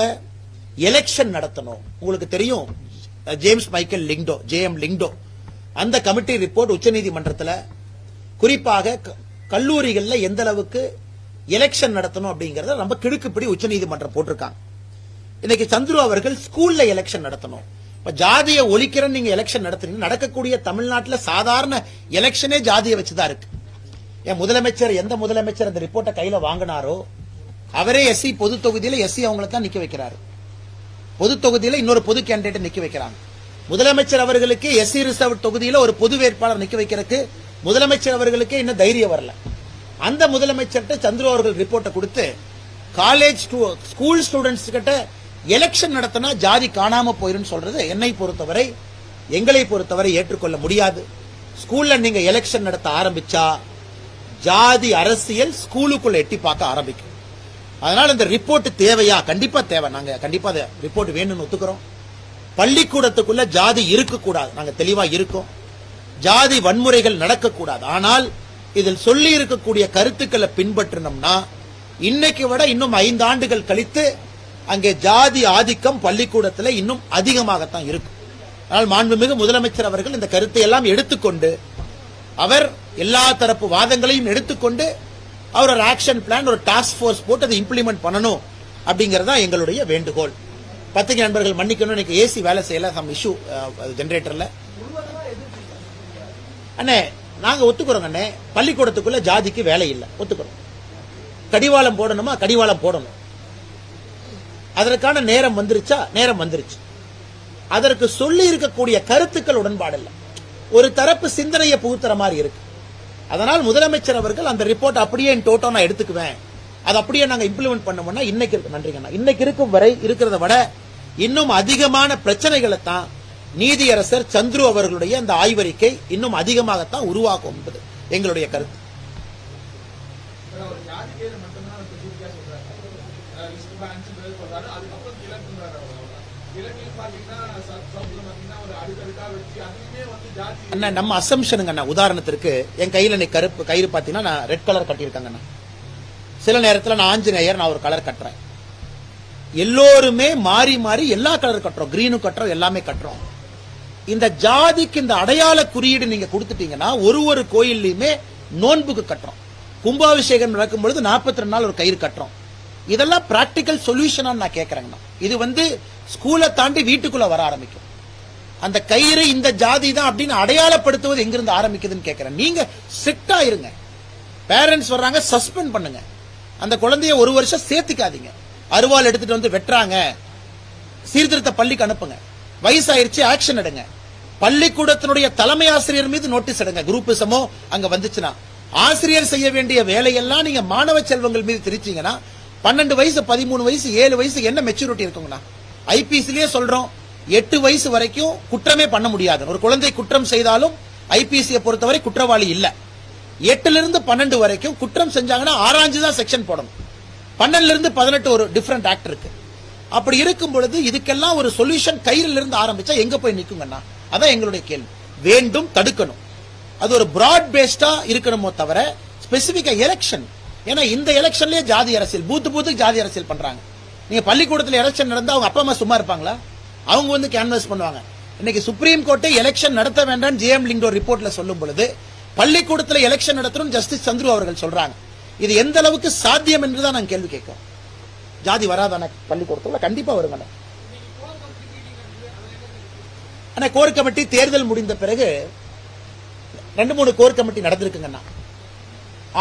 எலெக்ஷன் நடத்தணும். உங்களுக்கு தெரியும், James Michael Lyngdoh, JM Lyngdoh, அந்த கமிட்டி ரிப்போர்ட் உச்சநீதிமன்றத்தில் குறிப்பாக கல்லூரிகள்ல எந்த அளவுக்கு எலெக்ஷன் நடத்தணும் அப்படிங்கறத ரொம்ப கிடுக்குப்படி உச்சநீதிமன்றம் போட்டிருக்காங்க. இன்னைக்கு சந்துரு அவர்கள் ஸ்கூல்ல எலெக்ஷன் நடத்தணும். இப்ப ஜாதியை ஒழிக்கிறன்னு நீங்க எலெக்ஷன் நடத்துறீங்க, நடக்கக்கூடிய தமிழ்நாட்டில் சாதாரண எலெக்ஷனே ஜாதியை வச்சுதான் இருக்கு. என் முதலமைச்சர், எந்த முதலமைச்சர் அந்த ரிப்போர்ட்டை கையில வாங்கினாரோ அவரே எஸ்சி பொது தொகுதியில எஸ்சி அவங்களை தான் நிக்க வைக்கிறாரு, பொது தொகுதியில இன்னொரு பொது கேண்டிடேட் நிக்க வைக்கிறாங்க. முதலமைச்சர் அவர்களுக்கு எஸ்சி ரிசர்வ் தொகுதியில ஒரு பொது வேட்பாளர் நிக்க வைக்கிறதுக்கு முதலமைச்சர் அவர்களுக்கு இன்னும் தைரியம் வரல. அந்த முதலமைச்சர்கிட்ட சந்துரு அவர்கள் ரிப்போர்ட்டை கொடுத்து காலேஜ் ஸ்கூல் ஸ்டூடெண்ட்ஸ் கிட்ட எலெக்ஷன் நடத்தினா ஜாதி காணாம போயிரும் சொல்றது என்னை பொறுத்தவரை, எங்களை பொறுத்தவரை ஏற்றுக்கொள்ள முடியாது. ஸ்கூல்ல நீங்க எலெக்ஷன் நடத்த ஆரம்பிச்சா ஜாதி அரசியல் ஸ்கூலுக்குள்ள எட்டி பார்க்க ஆரம்பிக்கும். அதனால இந்த ரிப்போர்ட் தேவையா? கண்டிப்பா தேவை. நாங்க கண்டிப்பா ரிப்போர்ட் வேணும்னு ஒத்துக்கிறோம். பள்ளிக்கூடத்துக்குள்ள ஜாதி இருக்கக்கூடாது, நாங்க தெளிவா இருக்கோம். ஜாதி வன்முறைகள் நடக்கக்கூடாது. ஆனால் இதில் சொல்லி இருக்கக்கூடிய கருத்துக்களை பின்பற்றினோம்னா இன்னைக்கு விட இன்னும் 5 ஆண்டுகள் கழித்து அங்கே ஜாதி ஆதிக்கம் பள்ளிக்கூடத்தில் இன்னும் அதிகமாகத்தான் இருக்கும். ஆனால் மாண்புமிகு முதலமைச்சர் அவர்கள் இந்த கருத்தை எல்லாம் எடுத்துக்கொண்டு அவர் எல்லா தரப்பு வாதங்களையும் எடுத்துக்கொண்டு அவர் ஒரு ஆக்ஷன் பிளான், ஒரு டாஸ்க் போர்ஸ் போட்டு அதை இம்ப்ளிமெண்ட் பண்ணணும் அப்படிங்கறதா எங்களுடைய வேண்டுகோள். பத்திரிகை நண்பர்கள் மன்னிக்கணும், எனக்கு ஏசி வேலை செய்யல, சம் இஷ்யூ ஜெனரேட்டர்ல. அண்ணே நாங்க ஒத்துக்கிறோம் அண்ணே, பள்ளிக்கூடத்துக்குள்ள ஜாதிக்கு வேலை இல்லை, ஒத்துக்கிறோம். கடிவாளம் போடணுமா, கடிவாளம் போடணும். அதற்கான நேரம் வந்துருச்சா, நேரம் வந்துருச்சு. அதற்கு சொல்லி இருக்கக்கூடிய கருத்துக்கள் உடன்பாடு இல்லை, ஒரு தரப்பு சிந்தனையை புகுத்துற மாதிரி இருக்கு. அதனால் முதலமைச்சர் அவர்கள் அந்த ரிப்போர்ட் அப்படியே டோட்டோ நான் எடுத்துக்குவேன், அதை அப்படியே நாங்க இம்ப்ளிமெண்ட் பண்ணோம்னா இன்னைக்கு இருக்கு, நன்றிங்கண்ணா, இன்னைக்கு இருக்கும் வரை இருக்கிறத விட இன்னும் அதிகமான பிரச்சனைகளை தான் நீதியரசர் சந்துரு அவர்களுடைய அந்த ஆய்வறிக்கை இன்னும் அதிகமாகத்தான் உருவாக்கும் என்பது எங்களுடைய கருத்து. அண்ணா நம்ம அசம்ஷனுங்க அண்ணா, உதாரணத்திற்கு என் கையில கருப்பு கயிறு பாத்தீங்கன்னா நான் ரெட் கலர் கட்டியிருக்காங்க. சில நேரத்தில் நான் ஆஞ்சநேயர், நான் ஒரு கலர் கட்டுறேன். எல்லோருமே மாறி மாறி எல்லா கலர் கட்டுறோம், கிரீனு கட்டுறோம், எல்லாமே கட்டுறோம். இந்த ஜாதிக்கு இந்த அடையாள குறியீடு நீங்க கொடுத்துட்டீங்கன்னா ஒரு கோயில்லையுமே நோன்புக்கு கட்டுறோம். கும்பாபிஷேகம் நடக்கும் பொழுது 42 நாள் ஒரு கயிறு கட்டுறோம். இதெல்லாம் பிராக்டிக்கல் சொல்யூஷனா நான் கேட்கறேங்கண்ணா. இது ஸ்கூலை தாண்டி வீட்டுக்குள்ள வர ஆரம்பிக்கும். அந்த கயிறு இந்த ஜாதி தான் அப்படின்னு அடையாளப்படுத்துவது எங்கிருந்து ஆரம்பிக்குதுன்னு கேட்கிறேன். நீங்க ஸ்ட்ரிக்டா இருங்க. பேரண்ட்ஸ் வர்றாங்க, சஸ்பெண்ட் பண்ணுங்க. அந்த குழந்தைய 1 வருஷம் சேர்த்துக்காதீங்க. அருவாள் எடுத்துட்டு வந்து வெட்டுறாங்க, சீர்திருத்த பள்ளிக்கு அனுப்புங்க. வயசாயிருச்சு, ஆக்ஷன் எடுங்க. பள்ளிக்கூடத்தினுடைய தலைமை ஆசிரியர் மீது நோட்டீஸ் எடுங்க. குரூப்பிசமோ அங்க வந்துச்சுன்னா ஆசிரியர் செய்ய வேண்டிய வேலையெல்லாம் நீங்க மாணவ செல்வங்கள் மீது திரிச்சீங்கன்னா 12 வயசு, 13 வயசு, 7 வயசு என்ன மெச்சூரிட்டி இருக்குங்கண்ணா? ஐபிசிலேயே சொல்றோம் 8 வயசு வரைக்கும் குற்றமே பண்ண முடியாது. ஒரு குழந்தை குற்றம் செய்தாலும் ஐபிசியை பொறுத்தவரை குற்றவாளி இல்ல. 8ல இருந்து 12 வரைக்கும் குற்றம் செஞ்சாங்கன்னா ஆராய்ஞ்சு தான் செக்ஷன் போடணும். 12ல இருந்து 18 ஒரு டிஃபரெண்ட் ஆக்ட் இருக்கு. அப்படி இருக்கும் பொழுது இதுக்கெல்லாம் ஒரு சொல்யூஷன் கயிறுல இருந்து ஆரம்பிச்சா எங்க போய் நிக்குங்கண்ணா? அதான் எங்களுடைய கேள்வி. வேண்டும், தடுக்கணும். அது ஒரு பிராட் பேஸ்டா இருக்கணுமோ தவிர ஸ்பெசிபிக்கா எலெக்ஷன். ஏன்னா இந்த எலெக்ஷன்லயே ஜாதி அரசியல், பூத்துக்கு ஜாதி அரசியல் பண்றாங்க. நீங்க பள்ளிக்கூடத்தில் எலெக்ஷன் நடந்தா அவங்க அப்பா அம்மா சும்மா இருப்பாங்களா? அவங்க கேன்வாஸ் பண்ணுவாங்க. இன்னைக்கு சுப்ரீம் கோர்ட்டே எலெக்ஷன் நடத்த வேண்டாம் ஜேஎம் லிங்கோ ரிப்போர்ட்ல சொல்லும் பொழுது பள்ளிக்கூடத்தில் எலெக்ஷன் நடத்தணும் ஜஸ்டிஸ் சந்துரு அவர்கள் சொல்றாங்க. இது எந்த அளவுக்கு சாத்தியம் என்றுதான் நான் கேள்வி கேட்கிறோம். ஜாதி வராதான பள்ளிக்கூடத்துல? கண்டிப்பா வருங்க. ஆனா கோர் கமிட்டி தேர்தல் முடிந்த பிறகு 2-3 கோர் கமிட்டி நடந்திருக்குங்கண்ணா.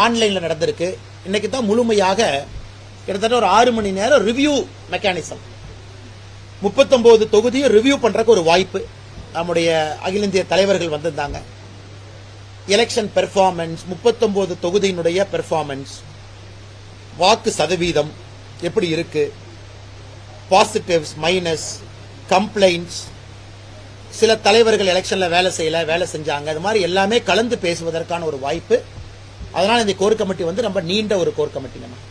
ஆன்லைன்ல நடந்திருக்கு. இன்னைக்கு தான் முழுமையாக கிட்டத்தட்ட ஒரு 6 மணி நேரம் ரிவ்யூ மெக்கானிசம், 39 தொகுதியும் ரிவ்யூ பண்றதுக்கு ஒரு வாய்ப்பு. நம்முடைய அகில இந்திய தலைவர்கள் வந்திருந்தாங்க. எலெக்ஷன் பெர்ஃபார்மன்ஸ், 39 தொகுதியினுடைய பெர்ஃபார்மன்ஸ், வாக்கு சதவீதம் எப்படி இருக்கு, பாசிட்டிவ்ஸ், மைனஸ், கம்ப்ளைண்ட்ஸ், சில தலைவர்கள் எலெக்ஷன்ல வேலை செய்யல, வேலை செஞ்சாங்க, அது மாதிரி எல்லாமே கலந்து பேசுவதற்கான ஒரு வாய்ப்பு. அதனால இந்த கோர் கமிட்டி ரொம்ப நீண்ட ஒரு கோர் கமிட்டி. நம்ம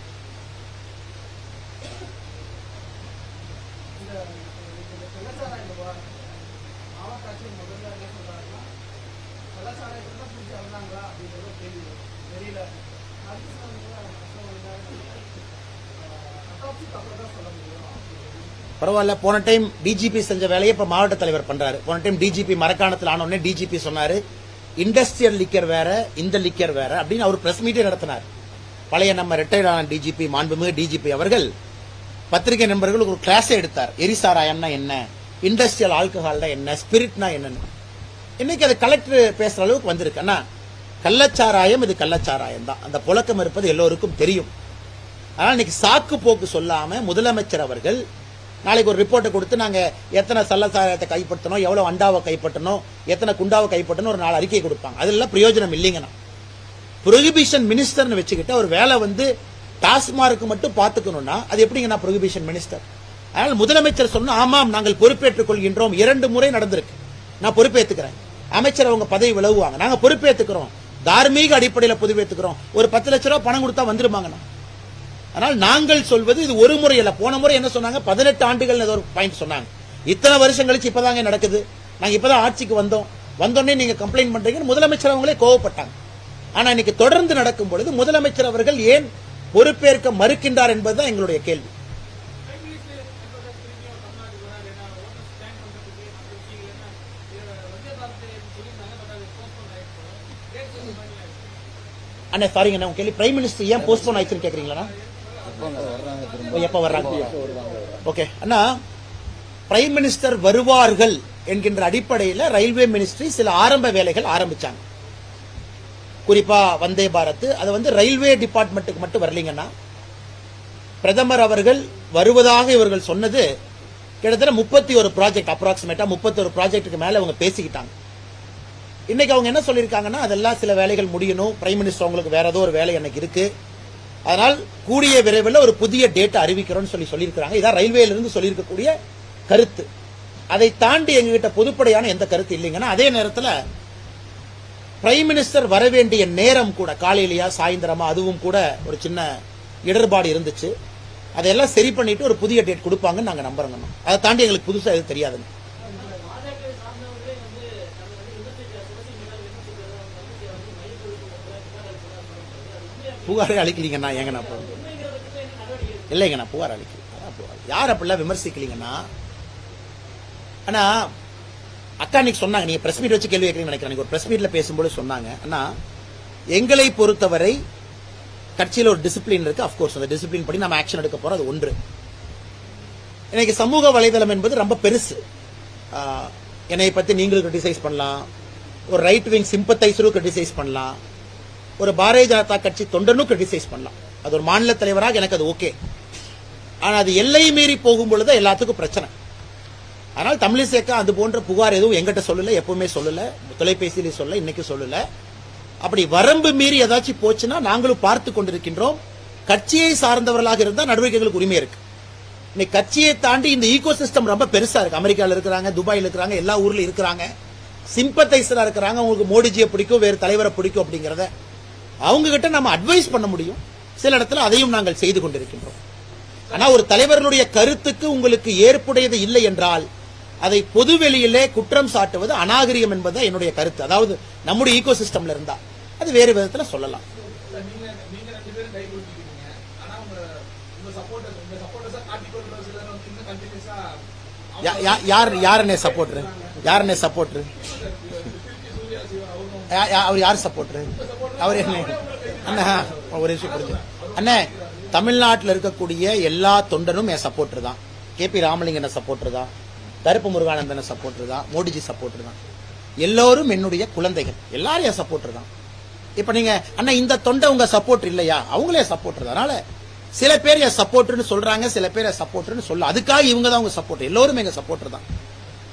பரவாயில்ல. போன டைம் டிஜிபி செஞ்ச வேலையை இப்ப மாவட்ட தலைவர் பண்றாரு. போன டைம் டிஜிபி மரக்காணத்தில் ஆனோடனே டிஜிபி சொன்னாரு இண்டஸ்ட்ரியல் லிக்கர் வேற, இந்த லிக்கர் வேற அப்படின்னு அவர் பிரஸ் மீட்டே நடத்தினார். பழைய நம்ம ரிட்டையர்ட் ஆன டிஜிபி, மாண்புமிகு டிஜிபி அவர்கள் பத்திரிகை நண்பர்களுக்கு ஒரு கிளாஸ் எடுத்தார். எரிசாராயம்னா என்ன, இண்டஸ்ட்ரியல் ஆல்கஹால்னா என்ன, ஸ்பிரிட்னா என்னன்னு. இன்னைக்கு அது கலெக்டர் பேசுற அளவுக்கு வந்திருக்கு. அண்ணா கள்ளச்சாராயம், இது கள்ளச்சாராயம் தான், அந்த புழக்கம் இருப்பது எல்லோருக்கும் தெரியும். ஆனால் இன்னைக்கு சாக்கு போக்கு சொல்லாம முதலமைச்சர் அவர்கள் நாளைக்கு ஒரு ரிப்போர்ட்டை கொடுத்து நாங்க எத்தனை சல்லசாரத்தை கைப்பற்றணும், எவ்வளவு அண்டாவை கைப்பற்றணும், எத்தனை குண்டாவை கைப்பற்றணும் ஒரு 4 அறிக்கை கொடுப்பாங்க. அதெல்லாம் பிரயோஜனம் இல்லைங்கண்ணா. ப்ரொஹிபிஷன் மினிஸ்டர்னு வச்சுக்கிட்டு ஒரு வேலை டாஸ்மார்க்கு மட்டும் பாத்துக்கணும்னா அது எப்படிங்கண்ணா ப்ரொஹிபிஷன் மினிஸ்டர்? அதனால முதலமைச்சர் சொன்னா ஆமாம் நாங்கள் பொறுப்பேற்றுக் கொள்கின்றோம். 2 முறை நடந்திருக்கு. நான் பொறுப்பேற்றுக்கிறேன். அமைச்சர் அவங்க பதவி விலகுவாங்க. நாங்க பொறுப்பேற்றுக்கிறோம், தார்மீக அடிப்படையில் பொறுப்பேற்றுக்கிறோம். ஒரு 10 லட்சம் ரூபாய் பணம் கொடுத்தா வந்துருமாங்கண்ணா. ஆனால் நாங்கள் சொல்வது இது ஒரு முறை இல்ல. போன முறை என்ன சொன்னாங்க, 18 ஆண்டுகள் ஒரு பாயிண்ட் சொன்னாங்க. இத்தனை வருஷம் கழிச்சு இப்பதாங்க நடக்குது. நாங்க இப்பதான் ஆட்சிக்கு வந்தோடனே நீங்க கம்ப்ளைண்ட் பண்றீங்கன்னு முதலமைச்சர் அவங்களே கோவப்பட்டாங்க. ஆனா இன்னைக்கு தொடர்ந்து நடக்கும் பொழுது முதலமைச்சர் அவர்கள் ஏன் பொறுப்பேற்க மறுக்கின்றார் என்பதுதான் எங்களுடைய கேள்வி. அண்ணா சாரிங்க உங்க கேள்வி பிரைம் மினிஸ்டர் ஏன் போஸ்ட்போன் ஆயிடுச்சுன்னு கேக்குறீங்களா? எப்ப வர்றாங்க? ஓகே அண்ணா, பிரைம் மினிஸ்டர் வருவார்கள் என்கின்ற அடிப்படையில் ரயில்வே மினிஸ்ட்ரி சில ஆரம்ப வேலைகள் ஆரம்பிச்சாங்க. குறிப்பா வந்தே பாரத், அது வந்து ரயில்வே டிபார்ட்மெண்ட்டுக்கு மட்டும் வரலீங்கன்னா, பிரதமர் அவர்கள் வருவதாக இவர்கள் சொன்னது கிட்டத்தட்ட 31 ப்ராஜெக்ட், அப்ராக்சிமேட்டா 31 ப்ராஜெக்ட்டுக்கு மேல அவங்க பேசிக்கிட்டாங்க. இன்னைக்கு அவங்க என்ன சொல்லியிருக்காங்கன்னா, அதெல்லாம் சில வேலைகள் முடியணும், பிரைம் மினிஸ்டர் அவங்களுக்கு வேற ஏதோ ஒரு வேலை எனக்கு இருக்கு, அதனால் கூடிய விரைவில் ஒரு புதிய டேட்டா அறிவிக்கிறோம்னு சொல்லியிருக்காங்க. இதான் ரயில்வேல இருந்து சொல்லியிருக்கக்கூடிய கருத்து. அதை தாண்டி எங்ககிட்ட பொதுப்படையான எந்த கருத்து இல்லைங்கன்னா, அதே நேரத்தில் பிரைம் மினிஸ்டர் வர வேண்டிய நேரம் கூட காலையிலயா சாயந்தரமா அதுவும் கூட ஒரு சின்ன இடர்பாடு இருந்துச்சு. அதெல்லாம் சரி பண்ணிட்டு ஒரு புதிய டேட் கொடுப்பாங்கன்னு நாங்க நம்புறோம். அதை தாண்டி எங்களுக்கு புதுசா எதுவும் தெரியாதுங்க. புகாரே அளிக்கலீங்கண்ணா. ஏங்கண்ணா இல்லைங்கண்ணா, புகார் அளிக்கல. யார் அப்படிலாம் விமர்சிக்கலீங்கன்னா, ஆனா அக்கா இன்னைக்கு சொன்னாங்க, நீங்க பிரஸ் மீட் வச்சு கேள்வி கேட்கறீங்கன்னு நினைக்கிறேன். ஒரு பிரஸ் மீட்ல பேசும்போது சொன்னாங்க, அண்ணா எங்களை பொறுத்தவரை கட்சியில் ஒரு டிசிப்ளின் இருக்கு. அப்கோர்ஸ் அந்த டிசிப்ளின் படி நம்ம ஆக்ஷன் எடுக்க போறோம். அது ஒன்று. இன்னைக்கு சமூக வலைதளம் என்பது ரொம்ப பெருசு. என்னை பத்தி நீங்களும் கிரிட்டிசைஸ் பண்ணலாம், ஒரு ரைட் விங் சிம்பத்தைசரும் கிரிட்டிசைஸ் பண்ணலாம், ஒரு பாரதிய ஜனதா கட்சி தொண்டனும் கிரிட்டிசைஸ் பண்ணலாம். அது ஒரு மாநில தலைவராக எனக்கு அது ஓகே. ஆனா அது எல்லை மீறி போகும் பொழுது எல்லாத்துக்கும் பிரச்சனை. ஆனால் தமிழிசைக்கா அது போன்ற புகார் எதுவும் எங்கிட்ட சொல்லல, எப்பவுமே சொல்லல, தொலைபேசியில சொல்ல, இன்னைக்கு சொல்லல. அப்படி வரம்பு மீறி ஏதாச்சும் போச்சுன்னா நாங்களும் பார்த்து கொண்டிருக்கின்றோம். கட்சியை சார்ந்தவர்களாக இருந்தால் நடவடிக்கைகளுக்கு உரிமை இருக்கு. இன்னைக்கு கட்சியை தாண்டி இந்த ஈகோ சிஸ்டம் ரொம்ப பெருசா இருக்கு. அமெரிக்காவில் இருக்கிறாங்க, துபாயில் இருக்கிறாங்க, எல்லா ஊர்ல இருக்கிறாங்க, சிம்பத்தைசரா இருக்கிறாங்க. உங்களுக்கு மோடிஜியை பிடிக்கும், வேறு தலைவரை பிடிக்கும் அப்படிங்கறத அவங்க கிட்ட நம்ம அட்வைஸ் பண்ண முடியும். சில இடத்துல அதையும் நாங்கள் செய்து கொண்டிருக்கின்றோம். ஆனா ஒரு தலைவர்களுடைய கருத்துக்கு உங்களுக்கு ஏற்புடையது இல்லை என்றால் அதை பொதுவெளியிலே குற்றம் சாட்டுவது அநாகரிகம் என்பது என்னுடைய கருத்து. அதாவது நம்முடைய ஈகோ சிஸ்டம்ல இருந்தா அது வேறு விதத்துல சொல்லலாம். யாருன்னே சப்போர்ட் அவர் யார் சப்போர்ட் அவர் என்ன அண்ணா ஒரு விஷயம் புரிஞ்சு அண்ணே, தமிழ்நாட்டில் இருக்கக்கூடிய எல்லா தொண்டனும் என் சப்போர்டர் தான். கே.பி. ராமலிங்கன சப்போர்டர் தான், கருப்பு முருகானந்தன சப்போர்டர் தான், மோடிஜி சப்போர்டர் தான். எல்லோரும் என்னுடைய குழந்தைகள், எல்லாரும் என் சப்போர்டர் தான். இப்ப நீங்க அண்ணா இந்த தொண்டை உங்க சப்போர்ட் இல்லையா, அவங்களே சப்போர்டர். அதனால சில பேர் என் சப்போர்ட்னு சொல்றாங்க, சில பேர் என் சப்போர்ட்னு சொல்ல, அதுக்காக இவங்க தான் உங்க சப்போர்ட், எல்லோரும் எங்க சப்போர்டர் தான்.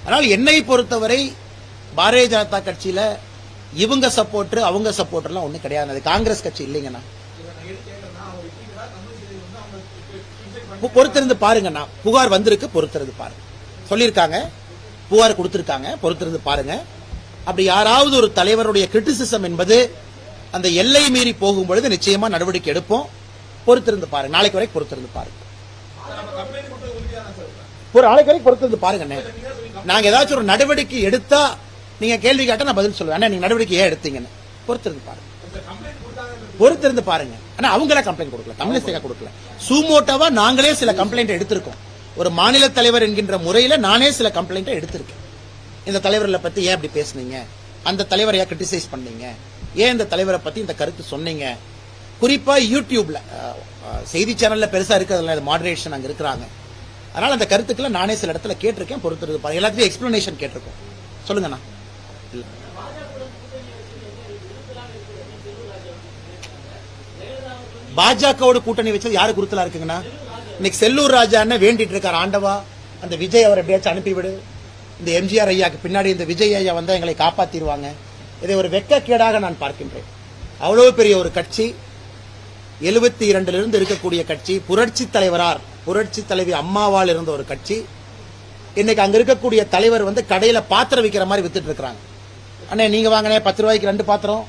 அதனால என்னை பொறுத்தவரை பாரதிய ஜனதா கட்சியில இவங்க சப்போர்ட் அவங்க சப்போர்ட்லாம் ஒண்ணு கிடையாது. அது காங்கிரஸ் கட்சி இல்லைங்கண்ணா. பொறுத்திருந்து பாருங்கண்ணா, புகார் வந்திருக்கு, பொறுத்திருந்து பாருங்க. சொல்லியிருக்காங்க, புகார் கொடுத்திருக்காங்க, பொறுத்திருந்து பாருங்க. அப்படி யாராவது ஒரு தலைவருடைய கிரிட்டிசிசம் என்பது அந்த எல்லை மீறி போகும் பொழுது நிச்சயமா நடவடிக்கை எடுப்போம். பொறுத்திருந்து பாருங்க, நாளைக்கு வரைக்கும் பொறுத்திருந்து பாருங்க. ஒரு நாளைக்கு வரைக்கும் பொறுத்திருந்து பாருங்க. நாங்க ஏதாச்சும் ஒரு நடவடிக்கை எடுத்தா நீங்க கேள்வி கேட்டா நான் பதில் சொல்லுவேன். நீங்க நடவடிக்கை ஏன் எடுத்தீங்கன்னு பொறுத்திருந்து பாருங்க. பொறுத்திருந்து பாருங்க. ஆனா அவங்கள கம்ப்ளைண்ட் கொடுக்கல, தமிழிசையா கொடுக்கல. சூமோட்டோவா நாங்களே சில கம்ப்ளைண்ட் எடுத்திருக்கோம். ஒரு மாநில தலைவர் என்கின்ற முறையில நானே சில கம்ப்ளைண்ட் எடுத்திருக்கேன். இந்த தலைவர்களை பத்தி ஏன் அப்படி பேசுனீங்க, அந்த தலைவரை ஏன் கிரிட்டிசைஸ் பண்ணீங்க, ஏன் இந்த தலைவரை பத்தி இந்த கருத்து சொன்னீங்க. குறிப்பா யூடியூப்ல செய்தி சேனல்ல பெருசா இருக்கிறதுல மாடரேஷன் அங்க இருக்கிறாங்க. அதனால அந்த கருத்துக்களை நானே சில இடத்துல கேட்டிருக்கேன். பொறுத்திருந்து பாருங்க. எல்லாத்தையும் எக்ஸ்பிளனேஷன் கேட்டிருக்கோம். சொல்லுங்கண்ணா. பாஜகவோட கூட்டணி வச்சது யாரு குருத்தலா இருக்குங்கண்ணா? இன்னைக்கு செல்லூர் ராஜா என்ன வேண்டிட்டு இருக்காரு, ஆண்டவா அந்த விஜய் அவர் எப்படியாச்சும் அனுப்பிவிடு, இந்த எம்ஜிஆர் ஐயாக்கு பின்னாடி இந்த விஜய் ஐயா வந்தா எங்களை காப்பாத்திடுவாங்க. இதை ஒரு வெட்கக்கேடாக நான் பார்க்கின்றேன். அவ்வளவு பெரிய ஒரு கட்சி, 72 இருந்து இருக்கக்கூடிய கட்சி, புரட்சி தலைவரார் புரட்சி தலைவி அம்மாவால் இருந்த ஒரு கட்சி. இன்னைக்கு அங்க இருக்கக்கூடிய தலைவர் வந்து கடையில பாத்திரம் விற்கிற மாதிரி வித்துட்டு இருக்காங்க. அண்ணே நீங்க வாங்கினே 10 ரூபாய்க்கு 2 பாத்திரம்,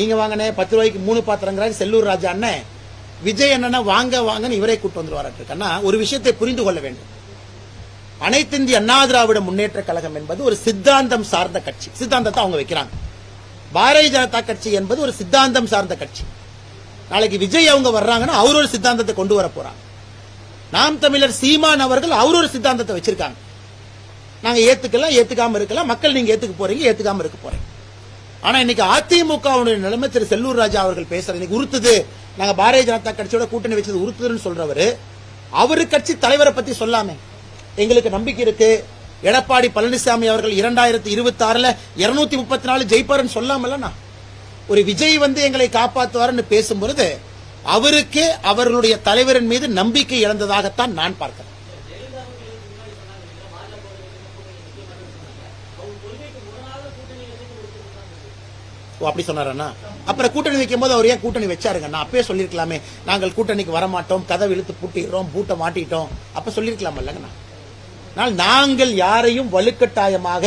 நீங்க வாங்கினே 10 ரூபாய்க்கு 3 பாத்திரங்கிறாங்க செல்லூர் ராஜா அண்ணன். விஜய் என்னன்னா வாங்க வாங்கன்னு இவரே கூட்டு வந்துருவாருன்னா, ஒரு விஷயத்தை புரிந்து கொள்ள வேண்டும். அனைத்து இந்திய அண்ணா திராவிட முன்னேற்ற கழகம் என்பது ஒரு சித்தாந்தம் சார்ந்த கட்சி. சித்தாந்தத்தை அவங்க வைக்கிறாங்க. பாரதிய ஜனதா கட்சி என்பது ஒரு சித்தாந்தம் சார்ந்த கட்சி. நாளைக்கு விஜய் அவங்க வர்றாங்கன்னா அவர் ஒரு சித்தாந்தத்தை கொண்டு வர போறாங்க. நாம் தமிழர் சீமான் அவர்கள் அவர் ஒரு சித்தாந்தத்தை வச்சிருக்காங்க. நாங்க ஏத்துக்கலாம், ஏத்துக்காம இருக்கலாம், மக்கள் நீங்க ஏத்துக்க போறீங்க, ஏத்துக்காம இருக்க போறீங்க. ஆனா இன்னைக்கு அதிமுகவுடைய நிலைமை திரு செல்லூர் ராஜா அவர்கள் பேசுறது இன்னைக்கு உறுத்துது. நாங்க பாரதிய ஜனதா கட்சியோட கூட்டணி வச்சது உறுத்துதுன்னு சொல்றவரு அவரு கட்சி தலைவரை பத்தி சொல்லாமே. எங்களுக்கு நம்பிக்கை இருக்கு எடப்பாடி பழனிசாமி அவர்கள் 2026ல 234 ஜெயிப்பாருன்னு சொல்லாமல்லண்ணா. ஒரு விஜய் வந்து எங்களை காப்பாற்றுவார்னு பேசும்பொழுது அவருக்கு அவர்களுடைய தலைவரின் மீது நம்பிக்கை இழந்ததாகத்தான் நான் பார்க்கிறேன். அப்படி சொன்னாரண்ணா. அப்புறம் கூட்டணி வைக்கும் போது அவர் ஏன் கூட்டணி வச்சாருங்க? நான் அப்பயே சொல்லிருக்கலாமே, நாங்கள் கூட்டணிக்கு வரமாட்டோம், கதவு இழுத்து பூட்டிடுறோம், பூட்டை மாட்டிட்டோம், அப்ப சொல்லிருக்கலாம் இல்லைங்கண்ணா. நாங்கள் யாரையும் வலுக்கட்டாயமாக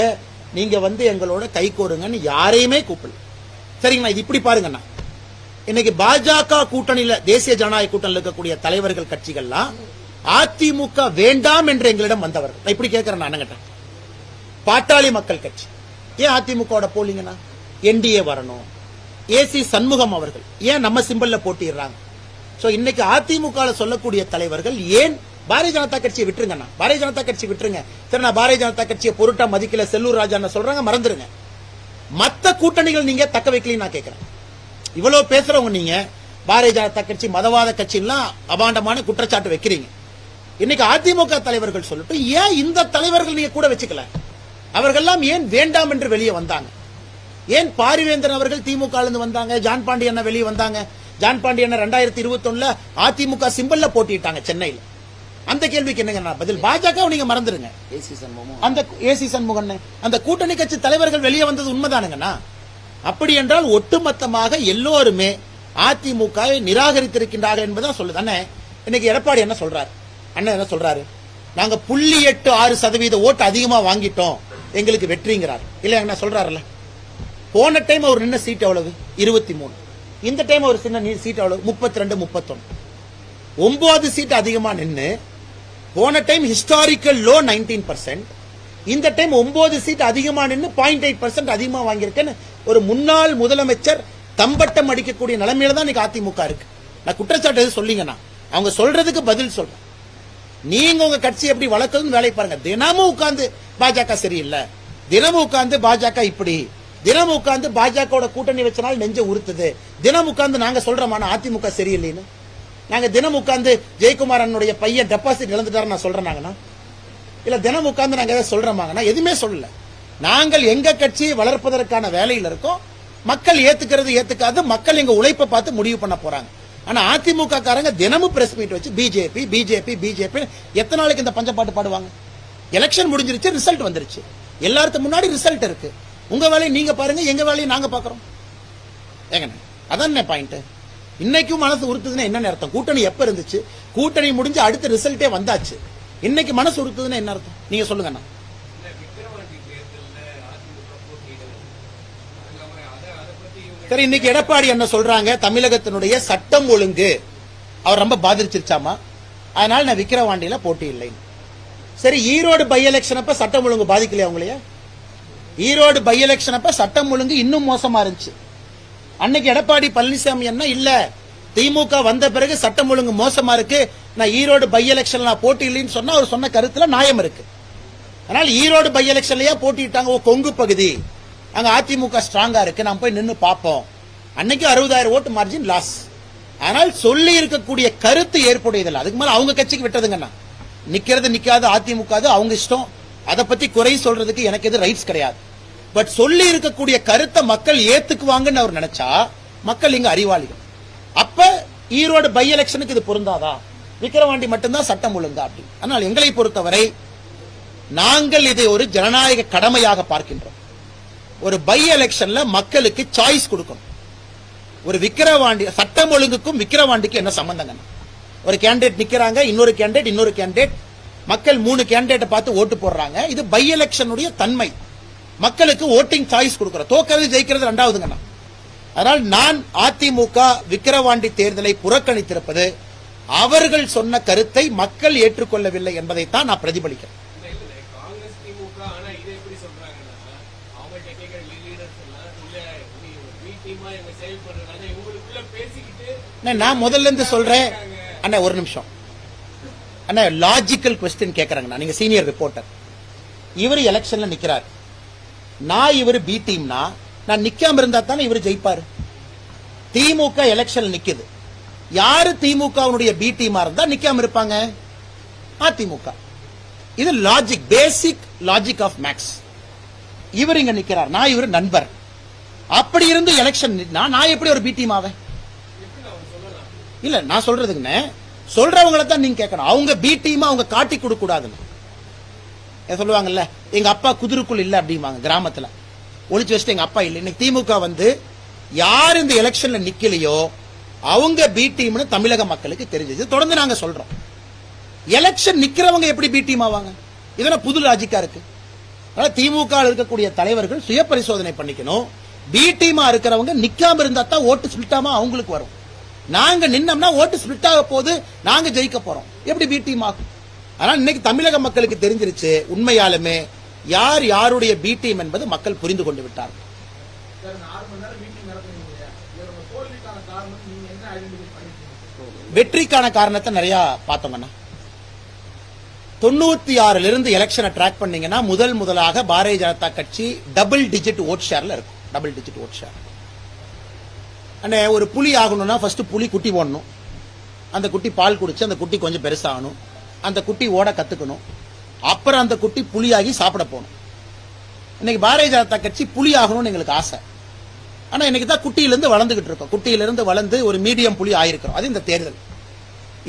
நீங்க வந்து எங்களோட கை கோருங்கன்னு யாரையுமே கூப்பிடல. சரிங்களா? இது இப்படி பாருங்கண்ணா, இன்னைக்கு பாஜக கூட்டணியில தேசிய ஜனநாயக கூட்டணியில் இருக்கக்கூடிய தலைவர்கள் கட்சிகள்லாம் அதிமுக வேண்டாம் என்று எங்களிடம் வந்தவர். நான் இப்படி கேட்கிறேன் அண்ணங்கிட்ட. பாட்டாளி மக்கள் கட்சி ஏன் அதிமுக போலீங்கன்னா என்டிஏ வரணும். ஏசி சண்முகம் அவர்கள் ஏன் நம்ம சிம்பல்ல போட்டிடுறாங்க? சோ இன்னைக்கு அதிமுக சொல்லக்கூடிய தலைவர்கள் ஏன் பாரதிய ஜனதா கட்சியை விட்டுருங்கண்ணா, பாரதிய ஜனதா கட்சி விட்டுருங்க. சரி, நான் பாரதிய ஜனதா கட்சியை பொருட்டா மதிக்கல, செல்லூர் ராஜா சொல்றாங்க, மறந்துருங்க. மத்த கூட்டணிகள் நீங்க தக்க வைக்கலன்னு நான் கேட்கிறேன். இவ்வளவு பேசுறவங்க நீங்க பாரதிய ஜனதா கட்சி மதவாத கட்சிலாம் அபாண்டமான குற்றச்சாட்டு வைக்கிறீங்க. இன்னைக்கு அதிமுக தலைவர்கள் சொல்லிட்டு ஏன் இந்த தலைவர்கள் நீங்க கூட வச்சுக்கல? அவர்கள்லாம் ஏன் வேண்டாம் என்று வெளியே வந்தாங்க? ஏன் பாரிவேந்தன் அவர்கள் திமுக இருந்து வந்தாங்க, ஜான் பாண்டியன் வெளியே வந்தாங்க. ஜான் பாண்டியன் 2021ல அதிமுக சிம்பல்ல போட்டிட்டாங்க சென்னையில். அந்த கேள்விக்கு என்னங்க பதில்? பாஜக நீங்க மறந்துருங்க. அந்த ஏசி சண்முகன் அந்த கூட்டணி கட்சி தலைவர்கள் வெளியே வந்தது உண்மைதானுங்கண்ணா. அப்படி என்றால் ஒட்டுமொத்தமாக எல்லோருமே அதிமுக நிராகரித்திருக்கின்றார்கள் என்பதான் சொல்லுது. அண்ணே இன்னைக்கு எடப்பாடி என்ன சொல்றாரு? அண்ணன் என்ன சொல்றாரு? நாங்க 0.86% ஓட்டு அதிகமா வாங்கிட்டோம், எங்களுக்கு வெற்றிங்கிறார். இல்ல என்ன சொல்றாருல்ல? போன டைம் அவர் நின்ன சீட் எவ்வளவு? 23. இந்த டைம் அவர் சின்ன சீட் எவ்வளவு? 32, 31. 9 சீட் அதிகமா நின்னு போன டைம் ஹிஸ்டாரிக்கல் லோ 19%. இந்த டைம் 9 சீட் அதிகமா நின்னு 0.8% அதிகமா வாங்கியிருக்கேன்னு ஒரு முன்னாள் முதலமைச்சர் தம்பட்டம் அடிக்கக்கூடிய நிலைமையில தான் இன்னைக்கு அதிமுக இருக்கு. நான் குற்றச்சாட்டு எது சொல்லிங்கன்னா அவங்க சொல்றதுக்கு பதில் சொல்றேன். நீங்க உங்க கட்சி எப்படி வளர்க்கணும்னு வேலை பாருங்க. தினமும் உட்கார்ந்து பாஜக சரியில்லை, தினமும் உட்கார்ந்து பாஜக இப்படி, தினமும் உட்கார்ந்து பாஜக கூட்டணி வச்சனால நெஞ்ச உறுத்துது, தினம் உட்கார்ந்து நாங்க சொல்றோமான அதிமுக சரியில்லைன்னு. நாங்க தினம் உட்கார்ந்து ஜெயக்குமார் அண்ணனுடைய பையன் டெபாசிட் இழந்துட்டாரு நான் சொல்றேன் இல்ல தினம் உட்கார்ந்து நாங்க எதை சொல்றோமாங்கன்னா எதுவுமே சொல்லல. நாங்கள் எங்க கட்சியை வளர்ப்பதற்கான வேலையில் இருக்கோம். மக்கள் ஏத்துக்கிறது ஏத்துக்காது, மக்கள் எங்க உழைப்பை பார்த்து முடிவு பண்ண போறாங்க. ஆனா அதிமுக காரங்க தினமும் பிரஸ் மீட் வச்சு பிஜேபி பிஜேபி பிஜேபி எத்தனை நாளைக்கு இந்த பஞ்சப்பாட்டு பாடுவாங்க? எலெக்ஷன் முடிஞ்சிருச்சு, ரிசல்ட் வந்துருச்சு, எல்லாத்துக்கு முன்னாடி ரிசல்ட் இருக்கு. உங்க வேலையை நீங்க பாருங்க, எங்க வேலையை நாங்க பாக்குறோம். ஏங்க அதான் பாயிண்ட். இன்னைக்கும் மனசு உறுத்துதுன்னா என்ன அர்த்தம்? கூட்டணி எப்ப இருந்துச்சு? கூட்டணி முடிஞ்சு அடுத்த ரிசல்ட்டே வந்தாச்சு. இன்னைக்கு மனசு உறுத்துதுன்னா என்ன அர்த்தம்? நீங்க சொல்லுங்க. சரி, இன்னைக்கு எடப்பாடி என்ன சொல்றாங்க? தமிழகத்தினுடைய சட்டம் ஒழுங்கு அவர் ரொம்ப பாதிச்சிருச்சாமா, அதனால நான் விக்கிரவாண்டியில போட்டி இல்லை. சரி, ஈரோடு பை எலெக்ஷன் அப்ப சட்டம் ஒழுங்கு பாதிக்கலையா உங்களையா? ஈரோடு பை எலெக்ஷன் அப்ப சட்டம் ஒழுங்கு இன்னும் மோசமா இருந்துச்சு. அன்னைக்கு எடப்பாடி பழனிசாமி என்ன இல்ல, திமுக வந்த பிறகு சட்டம் ஒழுங்கு மோசமா இருக்கு, நான் ஈரோடு பை எலெக்ஷன் நான் போட்டி இல்லைன்னு சொன்னா அவர் சொன்ன கருத்துல நியாயம் இருக்கு. அதனால ஈரோடு பை எலெக்ஷன்லயே போட்டிட்டாங்க. கொங்கு பகுதி அங்க அதிமுக ஸ்ட்ராங்கா இருக்கு, நான் போய் நின்னு பாப்போம். அன்னைக்கு 60,000 ஓட்டு மார்ஜின் லாஸ். ஆனால் சொல்லி இருக்கக்கூடிய கருத்து ஏற்புடையதில்லை. அதுக்கு மேல அவங்க கட்சிக்கு விட்டதுங்கண்ணா. நிக்கிறது நிக்காது அதிமுக அவங்க இஷ்டம், அதை பத்தி குறை சொல்றதுக்கு எனக்கு எது ரைட்ஸ் கிடையாது. பட் சொல்லி இருக்கக்கூடிய கருத்தை மக்கள் ஏத்துக்குவாங்கன்னு அவர் நினைச்சா மக்கள் இங்க அறிவாளிகள். அப்ப ஈரோடு பை எலெக்ஷனுக்கு இது பொருந்தாதா? விக்கிரவாண்டி மட்டும்தான் சட்டம் ஒழுங்கா அப்படி? ஆனால் எங்களை பொறுத்தவரை நாங்கள் இதை ஒரு ஜனநாயக கடமையாக பார்க்கின்றோம். ஒரு பை எலெக்ஷன்ல மக்களுக்கு சாய்ஸ் கொடுக்கணும். ஒரு விக்கிரவாண்டி சட்டம் ஒழுங்குக்கும் விக்கிரவாண்டிக்கும் என்ன சம்பந்தங்க? ஒரு கேண்டிடேட் நிக்கிறாங்க, இன்னொரு கேண்டிடேட், மக்கள் 3 கேண்டிடேட்டை பார்த்து ஓட்டு போடுறாங்க. இது பை எலெக்ஷனுடைய தன்மை. மக்களுக்கு ஓட்டிங் சாய்ஸ் கொடுக்கிறோம். தோக்கிறது ஜெயிக்கிறது ரெண்டாவதுங்கண்ணா. அதனால் நான் அதிமுக விக்கிரவாண்டி தேர்தலை புறக்கணித்திருப்பது அவர்கள் சொன்ன கருத்தை மக்கள் ஏற்றுக்கொள்ளவில்லை என்பதைத்தான் நான் பிரதிபலிக்கிறேன். நான் முதல்ல இருந்து சொல்றேன் அண்ணா, ஒரு நிமிஷம் அண்ணா, லாஜிக்கல் क्वेश्चन கேக்குறாங்க. நீங்க சீனியர் ரிப்போர்ட்டர், இவர் எலெக்ஷன்ல நிக்கிறார், நான் இவர் பி டீம்னா நான் நிக்காம இருந்தா தானே இவர் ஜெயிப்பாரு. திமுக எலெக்ஷன் நிக்குது. யாரு திமுகவுடைய பி டீமா இருந்தா நிக்காம இருப்பாங்க? அதிமுக. இது logic, basic logic of maths. இவர் இங்க நிக்கிறார், நான் இவர் நண்பர். அப்படி இருந்து எலெக்ஷன் நான் எப்படி ஒரு பி டீம் ஆவேன்? இல்ல நான் சொல்றதுக்குன்னு சொல்றவங்களை தான் நீங்க கேட்கணும். அவங்க பி டீமா அவங்க காட்டி கொடுக்க கூடாதுன்னு சொல்லுவாங்கல்ல. எங்க அப்பா குதிரைக்குள் இல்ல அப்படிம்பாங்க கிராமத்துல, ஒளிச்சு வச்சுட்டு எங்க அப்பா இல்ல. இன்னைக்கு திமுக வந்து யார் இந்த எலெக்ஷன்ல நிக்கலையோ அவங்க பி டீம்னு தமிழக மக்களுக்கு தெரிஞ்சது. தொடர்ந்து நாங்க சொல்றோம். எலெக்ஷன் நிக்கிறவங்க எப்படி பி டீம் ஆவாங்க? இதெல்லாம் புது லாஜிக்கா இருக்கு. அதனால திமுக இருக்கக்கூடிய தலைவர்கள் சுய பரிசோதனை பண்ணிக்கணும். பி டீமா இருக்கிறவங்க நிக்காம இருந்தா தான் ஓட்டு ஸ்பிளிட்டாம அவங்களுக்கு வரும். நாங்க நின்னோம்னா ஓட்டு ஸ்பிளிட் ஆக போது, நாங்க ஜெயிக்க போறோம். எப்படி பி டீம் ஆகும்? ஆனா இன்னைக்கு தமிழக மக்களுக்கு தெரிஞ்சிருச்சு உண்மையாலுமே யார் யாருடைய பி டீம் என்பது மக்கள் புரிந்து கொண்டு விட்டார். வெற்றிக்கான காரணத்தை நிறைய பார்த்தோம்னா 96 இருந்து எலெக்ஷனை ட்ராக் பண்ணீங்கன்னா முதலாக பாரதிய ஜனதா கட்சி டபுள் டிஜிட் ஓட் ஷேர்ல இருக்கும். Double digit vote share. அண்ணே ஒரு புலி ஆகணும்னா ஃபர்ஸ்ட் புலி குட்டி போடணும். அந்த குட்டி பால் குடிச்சு அந்த குட்டி கொஞ்சம் பெருசாகணும். அந்த குட்டி ஓட கத்துக்கணும். அப்புறம் அந்த குட்டி புலியாகி சாப்பிட போகணும். இன்னைக்கு பாரதிய ஜனதா கட்சி புலி ஆகணும்னு எங்களுக்கு ஆசை. ஆனா இன்னைக்கு தான் குட்டியிலிருந்து வளர்ந்துகிட்டு இருக்கோம். குட்டியிலிருந்து வளர்ந்து ஒரு மீடியம் புலி ஆயிருக்கிறோம். அது இந்த தேர்தல்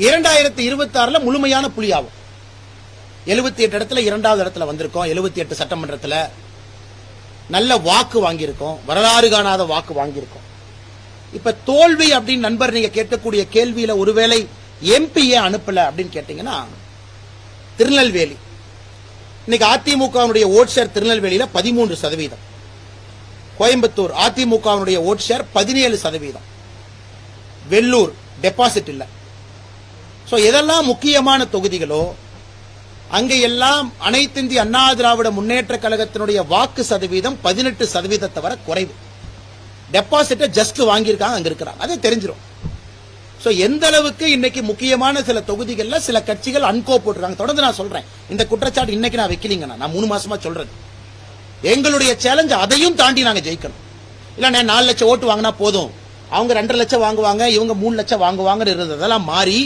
2026 முழுமையான புலி ஆகும். 78 இடத்துல 2வது இடத்துல வந்திருக்கோம். 78 சட்டமன்றத்தில் நல்ல வாக்கு வாங்கியிருக்கோம். வரலாறு காணாத வாக்கு வாங்கியிருக்கோம். இப்ப தோல்வி அப்படின்னு நண்பர் நீங்க கேட்கக்கூடிய கேள்வியில ஒருவேளை எம்பிஏ அனுப்பல அப்படின்னு கேட்டீங்கன்னா திருநெல்வேலி இன்னைக்கு அதிமுகவுடைய ஓட் ஷேர் திருநெல்வேலியில 13%. கோயம்புத்தூர் அதிமுகவுடைய ஓட் ஷேர் 17%. வெள்ளூர் டெபாசிட் இல்ல. சோ எதெல்லாம் முக்கியமான தொகுதிகளோ அங்கே எல்லாம் அனைத்து இந்திய அண்ணா திராவிட முன்னேற்ற கழகத்தினுடைய வாக்கு சதவீதம் 18% வரை குறைவு. டெபாசிட்ட ஜஸ்ட் வாங்கியிருக்காங்க, அங்க இருக்கிறாங்க. அது தெரிஞ்சிடும். சோ எந்த அளவுக்கு இன்னைக்கு முக்கியமான சில தொகுதிகள்ல சில கட்சிகள் அன்கோ போட்டுருக்காங்க. தொடர்ந்து நான் சொல்றேன், இந்த குற்றச்சாட்டு இன்னைக்கு நான் வைக்கலீங்க. நான் 3 மாசமா சொல்றது. எங்களுடைய சேலஞ்ச் அதையும் தாண்டி நாங்க ஜெயிக்கணும். இல்ல 4 லட்சம் ஓட்டு வாங்கினா போதும், அவங்க 2.5 லட்சம் வாங்குவாங்க, இவங்க 3 லட்சம் வாங்குவாங்க இருந்ததெல்லாம் மாறி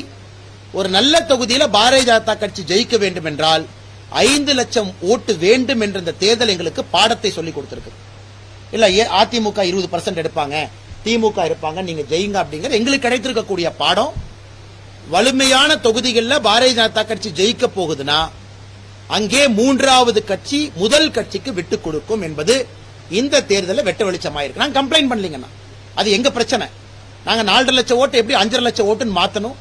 ஒரு நல்ல தொகுதியில பாரதிய ஜனதா கட்சி ஜெயிக்க வேண்டும் என்றால் 5 லட்சம் ஓட்டு வேண்டும் என்ற இந்த தேர்தல் எங்களுக்கு பாடத்தை சொல்லிக் கொடுத்திருக்கு. இல்ல அதிமுக 20% எடுப்பாங்க, திமுக இருப்பாங்க, நீங்க ஜெயிங்க அப்படிங்கிற எங்களுக்கு கிடைத்திருக்கக்கூடிய பாடம். வலிமையான தொகுதிகளில் பாரதிய ஜனதா கட்சி ஜெயிக்க போகுதுன்னா அங்கே 3வது கட்சி முதல் கட்சிக்கு விட்டு கொடுக்கும் என்பது இந்த தேர்தலில் வெட்ட வெளிச்சமாயிருக்கு. நாங்க கம்ப்ளைண்ட் பண்ணலீங்கன்னா அது எங்க பிரச்சனை. நாங்க 4.5 லட்சம் ஓட்டு எப்படி 5.5 லட்சம் ஓட்டுன்னு மாத்தணும்.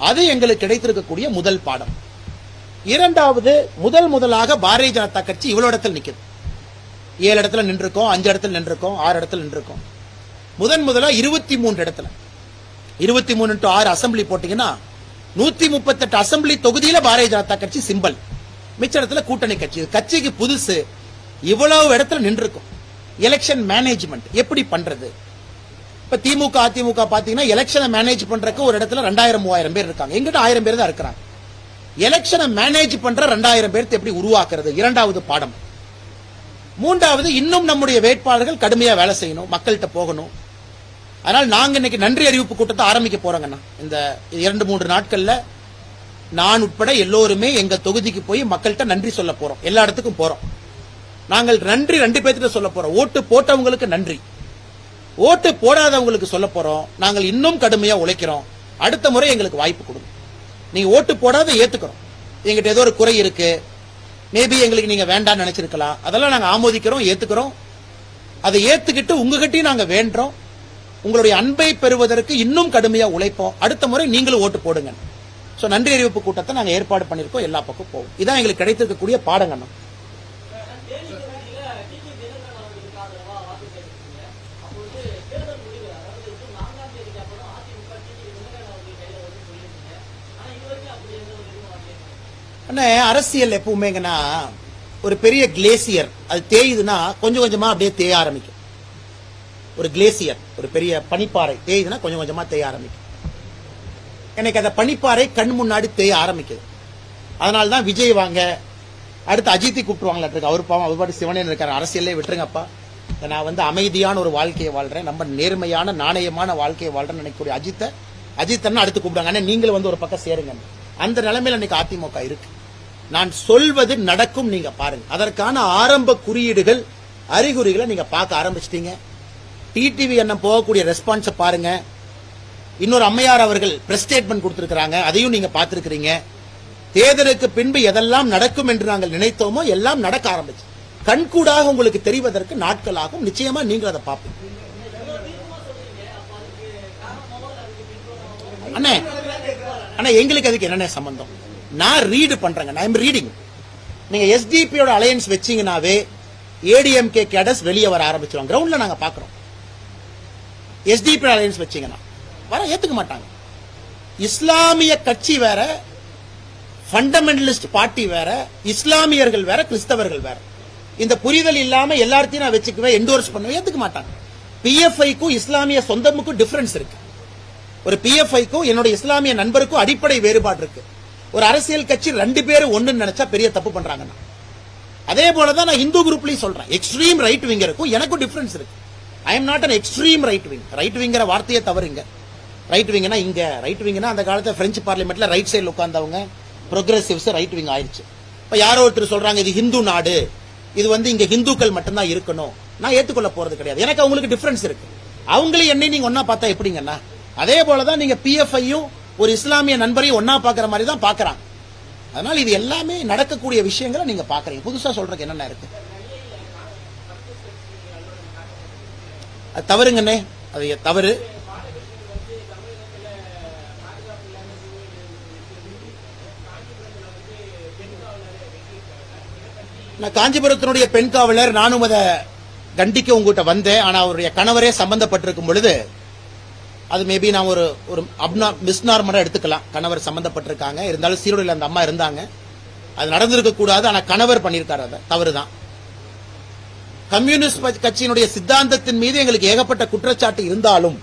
அது எங்களுக்கு கிடைத்திருக்கக்கூடிய முதல் பாடம். இரண்டாவது, முதலாக பாரதிய ஜனதா கட்சி இவ்வளவு இடத்துல நிக்குது. 7 இடத்துல நின்றுக்கோம், 5 இடத்துல நின்றுக்கோம், 6 இடத்துல நின்றுக்கோம். முதலா 23 இடத்துல 23 × 6 அசம்பிளி போட்டீங்கன்னா 138 அசம்பிளி தொகுதியில பாரதிய ஜனதா கட்சி சிம்பல். மிச்ச இடத்துல கூட்டணி கட்சி. கட்சிக்கு புதுசு. இவ்வளவு இடத்துல நின்றுக்கும். எலெக்ஷன் மேனேஜ்மெண்ட் எப்படி பண்றது? இப்ப திமுக அதிமுக பாத்தீங்கன்னா எலெக்ஷனை மேனேஜ் பண்றதுக்கு ஒரு இடத்துல 2000-3000 பேர் இருக்காங்க. எங்கிட்ட 1000 பேர் தான் இருக்கிறாங்க. எலெக்ஷனை மேனேஜ் பண்ற 2000 பேருக்கு எப்படி உருவாக்குறது? 2வது பாடம். 3வது, இன்னும் நம்முடைய வேட்பாளர்கள் கடுமையா வேலை செய்யணும், மக்கள்கிட்ட போகணும். அதனால நாங்க இன்னைக்கு நன்றி அறிவிப்பு கூட்டத்தை ஆரம்பிக்க போறோங்கண்ணா. இந்த 2-3 நாட்கள்ல நான் உட்பட எல்லோருமே எங்க தொகுதிக்கு போய் மக்கள்கிட்ட நன்றி சொல்ல போறோம். எல்லா இடத்துக்கும் போறோம். நாங்கள் நன்றி 2 பேர்த்திட்ட சொல்ல போறோம். ஓட்டு போட்டவங்களுக்கு நன்றி, ஓட்டு போடாதவங்களுக்கு சொல்ல போறோம். நாங்கள் இன்னும் கடுமையா உழைக்கிறோம், அடுத்த முறை எங்களுக்கு வாய்ப்பு கொடுங்க. நீங்க ஓட்டு போடாத ஏத்துக்கிறோம். எங்கிட்ட ஏதோ ஒரு குறை இருக்கு, மேபி எங்களுக்கு நீங்க வேண்டாம்னு நினைச்சிருக்கலாம், அதெல்லாம் நாங்க ஆமோதிக்கிறோம், ஏத்துக்கிறோம். அதை ஏத்துக்கிட்டு உங்ககிட்டயும் நாங்க வேண்டோம். உங்களுடைய அன்பை பெறுவதற்கு இன்னும் கடுமையா உழைப்போம். அடுத்த முறை நீங்களும் ஓட்டு போடுங்க. சோ நன்றி அறிவிப்பு கூட்டத்தை நாங்க ஏற்பாடு பண்ணிருக்கோம். எல்லா பக்கம் போவோம். இதான் எங்களுக்கு கிடைத்திருக்கக்கூடிய பாடங்கண்ணா. அரசியல் எப்பவுமேங்கன்னா ஒரு பெரிய கிளேசியர், அது தேயுதுன்னா கொஞ்சம் கொஞ்சமா அப்படியே தேய ஆரம்பிக்கும். ஒரு கிளேசியர், ஒரு பெரிய பனிப்பாறை தேயுதுன்னா கொஞ்சம் கொஞ்சமா தேய ஆரம்பிக்கும். எனக்கு அந்த பனிப்பாறை கண் முன்னாடி தேய ஆரம்பிக்குது. அதனால்தான் விஜய் வாங்க, அடுத்து அஜித்தை கூப்பிட்டுவாங்களா இருக்கு. அவர் பாவம் அவர் பாட்டு சிவனேன்னு இருக்காரு, அரசியலே விட்டுருங்கப்பா, நான் வந்து அமைதியான ஒரு வாழ்க்கையை வாழ்றேன், ரொம்ப நேர்மையான நாணயமான வாழ்க்கையை வாழ்றேன்னு நினைக்கக்கூடிய அஜித் அடுத்து கூப்பிடுறாங்க, நீங்களும் வந்து ஒரு பக்கம் சேருங்க. அந்த நிலைமையில இன்னைக்கு அதிமுக இருக்கு. நான் சொல்வது நடக்கும், நீங்க பாருங்க. அதற்கான ஆரம்ப குறியீடுகள் அறிகுறிகளை நீங்க பார்க்க ஆரம்பிச்சிட்டீங்க. டிடிவி அண்ணன் போகக்கூடிய ரெஸ்பான்ஸை பாருங்க. இன்னொரு அம்மையார் அவர்கள் பிரஸ் ஸ்டேட்மெண்ட் கொடுத்திருக்கிறாங்க, அதையும் நீங்க பார்த்திருக்கிறீங்க. தேர்தலுக்கு பின்பு எதெல்லாம் நடக்கும் என்று நாங்கள் நினைத்தோமோ எல்லாம் நடக்க ஆரம்பிச்சு. கண்கூடாக உங்களுக்கு தெரிவதற்கு நாட்கள் ஆகும். நிச்சயமா நீங்கள் அதை பார்ப்பீங்க. அண்ணே அண்ணா, எங்களுக்கு அதுக்கு என்ன சம்பந்தம்? நான் ரீடு பண்றேங்க, நான் ரீடிங். நீங்க எஸ்டிபியோட அலையன்ஸ் வச்சீங்கன்னாவே ஏடிஎம்கே கேடர்ஸ் வெளியே வர ஆரம்பிச்சிருவாங்க. கிரவுண்ட்ல நாங்க பாக்குறோம். எஸ்டிபி அலையன்ஸ் வச்சீங்கன்னா வர ஏத்துக்க மாட்டாங்க. இஸ்லாமிய கட்சி வேற, ஃபண்டமெண்டலிஸ்ட் பார்ட்டி வேற, இஸ்லாமியர்கள் வேற, கிறிஸ்தவர்கள் வேற. இந்த புரிதல் இல்லாம எல்லாத்தையும் நான் வச்சுக்குவேன், என்டோர்ஸ் பண்ணுவேன், ஏத்துக்க மாட்டாங்க. பிஎஃப்ஐக்கும் இஸ்லாமிய சொந்தமுக்கும் டிஃபரன்ஸ் இருக்கு. ஒரு பிஎஃப்ஐக்கும் என்னோட இஸ்லாமிய நண்பருக்கும் அடிப்படை வேறுபாடு இருக்கு. ஒரு அரசியல் கட்சி 2 பேரும் ஒன்னு நினைச்சா பெரிய தப்பு பண்றாங்க. அதே போலதான் நான் இந்து குரூப்லயும் சொல்றேன், எக்ஸ்ட்ரீம் ரைட் விங்கருக்கும் எனக்கும் டிஃபரன்ஸ் இருக்கு. I am not an extreme right wing. Right விங்கிற வார்த்தையை தவறுங்க. ரைட் விங்னா இங்க ரைட் விங்னா அந்த காலத்துல பிரெஞ்சு பார்லிமெண்ட்ல ரைட் சைடுல உட்கார்ந்தவங்க ப்ரோகிரசிவ்ஸ் ரைட் விங் ஆயிருச்சு. இப்ப யாரோ ஒருத்தர் சொல்றாங்க இது ஹிந்து நாடு, இது வந்து இங்க ஹிந்துக்கள் மட்டும்தான் இருக்கணும், நான் ஏத்துக்கொள்ள போறது கிடையாது. எனக்கு அவங்களுக்கு டிஃபரன்ஸ் இருக்கு. அவங்களையும் என்னை நீங்க ஒன்னா பார்த்தா எப்படிங்கன்னா, அதே போலதான் நீங்க பிஎஃப்ஐயும் ஒரு இஸ்லாமிய நண்பரையும் ஒன்னா பாக்குற மாதிரி தான் பாக்குறாங்க. அதனால இது எல்லாமே நடக்கக்கூடிய விஷயங்களை நீங்க பாக்குறீங்க. புதுசா சொல்றதுக்கு என்னென்ன இருக்கு? அது தவறுங்கண்ணே, அது தவறு. நான் காஞ்சிபுரத்தினுடைய பெண் காவலர், நானும் அதை கண்டிக்க உங்ககிட்ட வந்தேன். ஆனா அவருடைய கணவரே சம்பந்தப்பட்டிருக்கும் பொழுது அது மேபி நான் ஒரு மிஸ்நார்மலா எடுத்துக்கலாம். கணவர் சம்பந்தப்பட்டிருக்காங்க, இருந்தாலும் சீரோடியில் அந்த அம்மா இருந்தாங்க, அது நடந்திருக்க கூடாது. ஆனா கணவர் பண்ணியிருக்காரு, அதை தவறுதான். கம்யூனிஸ்ட் கட்சியினுடைய சித்தாந்தத்தின் மீது எங்களுக்கு ஏகப்பட்ட குற்றச்சாட்டு இருந்தாலும்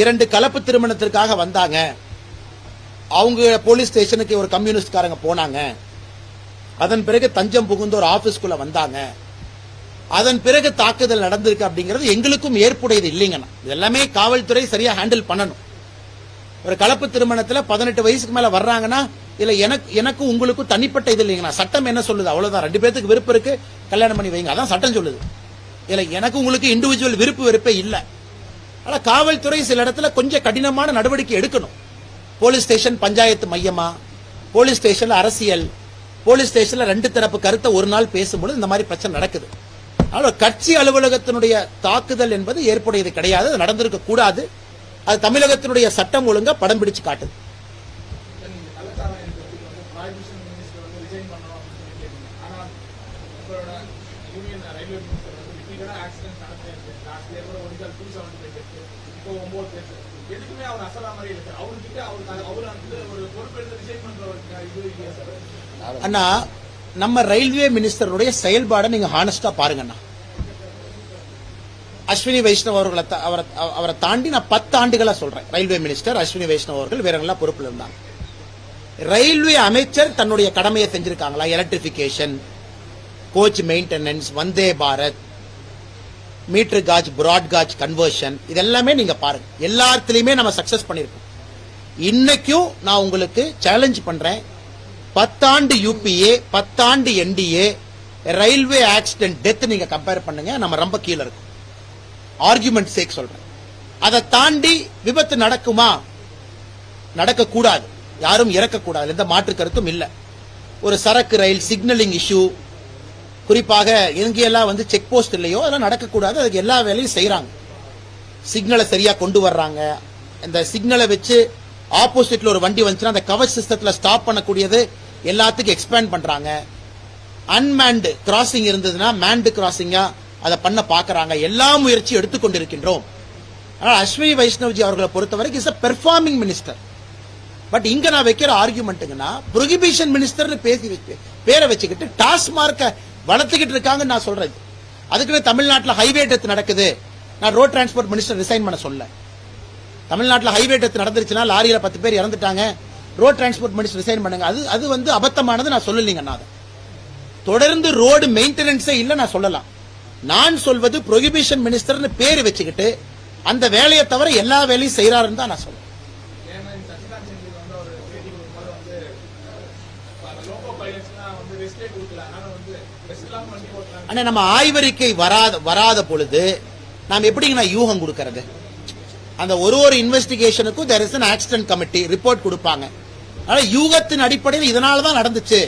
2 கலப்பு திருமணத்திற்காக வந்தாங்க. அவங்க போலீஸ் ஸ்டேஷனுக்கு ஒரு கம்யூனிஸ்ட்காரங்க போனாங்க. அதன் பிறகு தஞ்சம் புகுந்து ஒரு ஆபீஸ்குள்ள வந்தாங்க. அதன் பிறகு தாக்குதல் நடந்திருக்கு அப்படிங்கிறது எங்களுக்கும் ஏற்புடையது இல்லைங்கண்ணா. இதெல்லாமே காவல்துறை சரியா ஹேண்டில் பண்ணணும். ஒரு கலப்பு திருமணத்துல 18 வயசுக்கு மேல வர்றாங்கன்னா இல்ல எனக்கும் உங்களுக்கும் தனிப்பட்ட இது இல்லைங்கண்ணா. சட்டம் என்ன சொல்லுது? அவ்வளவுதான். 2 பேருக்கு விருப்பம் இருக்கு, கல்யாணம் பண்ணி வைங்க, அதான் சட்டம் சொல்லுது. இல்ல எனக்கு உங்களுக்கு இண்டிவிஜுவல் விருப்பே இல்ல. ஆனா காவல்துறை சில இடத்துல கொஞ்சம் கடினமான நடவடிக்கை எடுக்கணும். போலீஸ் ஸ்டேஷன் பஞ்சாயத்து மையமா, போலீஸ் ஸ்டேஷன்ல அரசியல், போலீஸ் ஸ்டேஷன்ல 2 தரப்பு கருத்தை ஒரு நாள் பேசும்போது இந்த மாதிரி பிரச்சனை நடக்குது. அதனால கட்சி அலுவலகத்தினுடைய தாக்குதல் என்பது ஏற்புடையது கிடையாது, அது நடந்திருக்க கூடாது. அது தமிழகத்தினுடைய சட்டம் ஒழுங்கா படம் பிடிச்சு காட்டுது. அண்ணா, நம்ம ரயில்வே மினிஸ்டருடைய செயல்பாடை நீங்க ஹானஸ்டா பாருங்கண்ணா. அஸ்வினி வைஷ்ணவ் அவரை தாண்டி நான் 10 ஆண்டுகளா சொல்றேன். ரயில்வே மினிஸ்டர் அஸ்வினி வைஷ்ணவ் அவர்கள் வேற எல்லாம் பொறுப்புல இருந்தாங்க. ரயில்வே அமைச்சர் தன்னுடைய கடமையை செஞ்சிருக்காங்களா? Electrification, coach maintenance, Vande Bharat, metre gauge, broad gauge conversion, இதெல்லாமே நீங்க பாருங்க. எல்லாத்துலயுமே நம்ம சக்சஸ் பண்ணிருக்கோம். இன்னைக்கும் நான் உங்களுக்கு சேலஞ்ச் பண்றேன், 10 ஆண்டு யூபிஏ, 10 ஆண்டு என்டிஏ, ரயில்வே ஆக்சிடென்ட் டெத் நீங்க கம்பேர் பண்ணுங்க, நம்ம ரொம்ப கீழே இருக்கும். ஆர்குமெண்ட் சேக் சொல்றேன். அதை தாண்டி விபத்து நடக்குமா? நடக்க கூடாது, யாரும் இறக்கக்கூடாது, எந்த மாற்று கருத்தும் இல்ல. ஒரு சரக்கு ரயில் சிக்னலிங் இஷ்யூ, குறிப்பாக எங்கெல்லாம் வந்து செக் போஸ்ட் இல்லையோ அதெல்லாம் நடக்கக்கூடாது. அதுக்கு எல்லா வேலையும் செய்யறாங்க. சிக்னலை சரியா கொண்டு வர்றாங்க. இந்த சிக்னலை வச்சு ஆப்போசிட்ல ஒரு வண்டி வந்துச்சுன்னா அந்த கவர் சிஸ்டத்துல ஸ்டாப் பண்ணக்கூடியது எல்லாத்துக்கும் எக்ஸ்பேண்ட் பண்றாங்க. அன்மேன்டு கிராசிங் இருந்ததுன்னா மேன்டு கிராசிங்கா அதை பண்ண பாக்குறாங்க. எல்லா முயற்சியும் எடுத்துக்கொண்டிருக்கின்றோம். ஆனால் அஸ்வினி வைஷ்ணவ்ஜி அவர்களை பொறுத்தவரைக்கும் is a performing minister. But இங்க நான் வைக்கிற ஆர்குமெண்ட்டுங்கன்னா புரோகிபிஷன் மினிஸ்டர்னு பேசி பேரை வச்சுக்கிட்டு டாஸ்மார்க்க வளர்த்துக்கிட்டு இருக்காங்க நான் சொல்றது. அதுக்குன்னு தமிழ்நாட்டில் ஹைவே டெத் நடக்குது, நான் ரோட் டிரான்ஸ்போர்ட் மினிஸ்டர் ரிசைன் பண்ண சொல்ல. தமிழ்நாட்டில் ஹைவே டெத் நடந்துருச்சுன்னா லாரியில 10 பேர் இறந்துட்டாங்க, ரோட் டிரான்ஸ்போர்ட் மினிஸ்டர் ரிசைன் பண்ணுங்க, அது வந்து அபத்தமானது நான் சொல்லலீங்க. தொடர்ந்து ரோடு மெயின்டெனன்ஸே இல்ல நான் சொல்லலாம். நான் சொல்வது புரோகிபிஷன் மினிஸ்டர்னு பேர் வச்சுக்கிட்டு அந்த வேலையை தவிர எல்லா வேலையும் செய்யறாருன்னு தான் நான் சொல்றேன். ஆனா நம்ம ஆய்வறிக்கை வராத பொழுது நாம் எப்படிங்க யூகம் கொடுக்கறது? அந்த ஒரு இன்வெஸ்டிகேஷனுக்கும் there is an accident committee report கொடுப்பாங்க. அதனால யூகத்தின் அடிப்படையில் இதனால தான் நடந்துச்சு.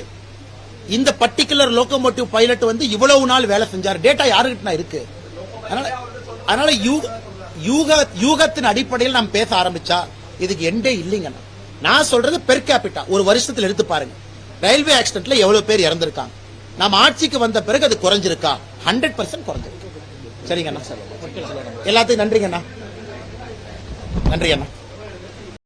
இந்த பர்டிகுலர் லோகோமோட்டிவ் பைலட் வந்து இவ்வளவு நாள் வேலை செஞ்சார். டேட்டா யாருக்கிட்ட இருக்கு? அதனால யூகத்தின் அடிப்படையில் நாம் பேச ஆரம்பிச்சா இதுக்கு எண்டே இல்லைங்க. நான் சொல்றது பெர் கேபிட்டா ஒரு வருஷத்துல எடுத்து பாருங்க. ரயில்வே ஆக்சிடென்ட்ல எவ்வளவு பேர் இறந்திருக்காங்க. நம்ம ஆட்சிக்கு வந்த பிறகு அது குறைஞ்சிருக்கா? 100% குறைஞ்சிருக்கு. சரிங்கண்ணா, எல்லாத்தையும் நன்றிங்கண்ணா. நன்றி அண்ணா.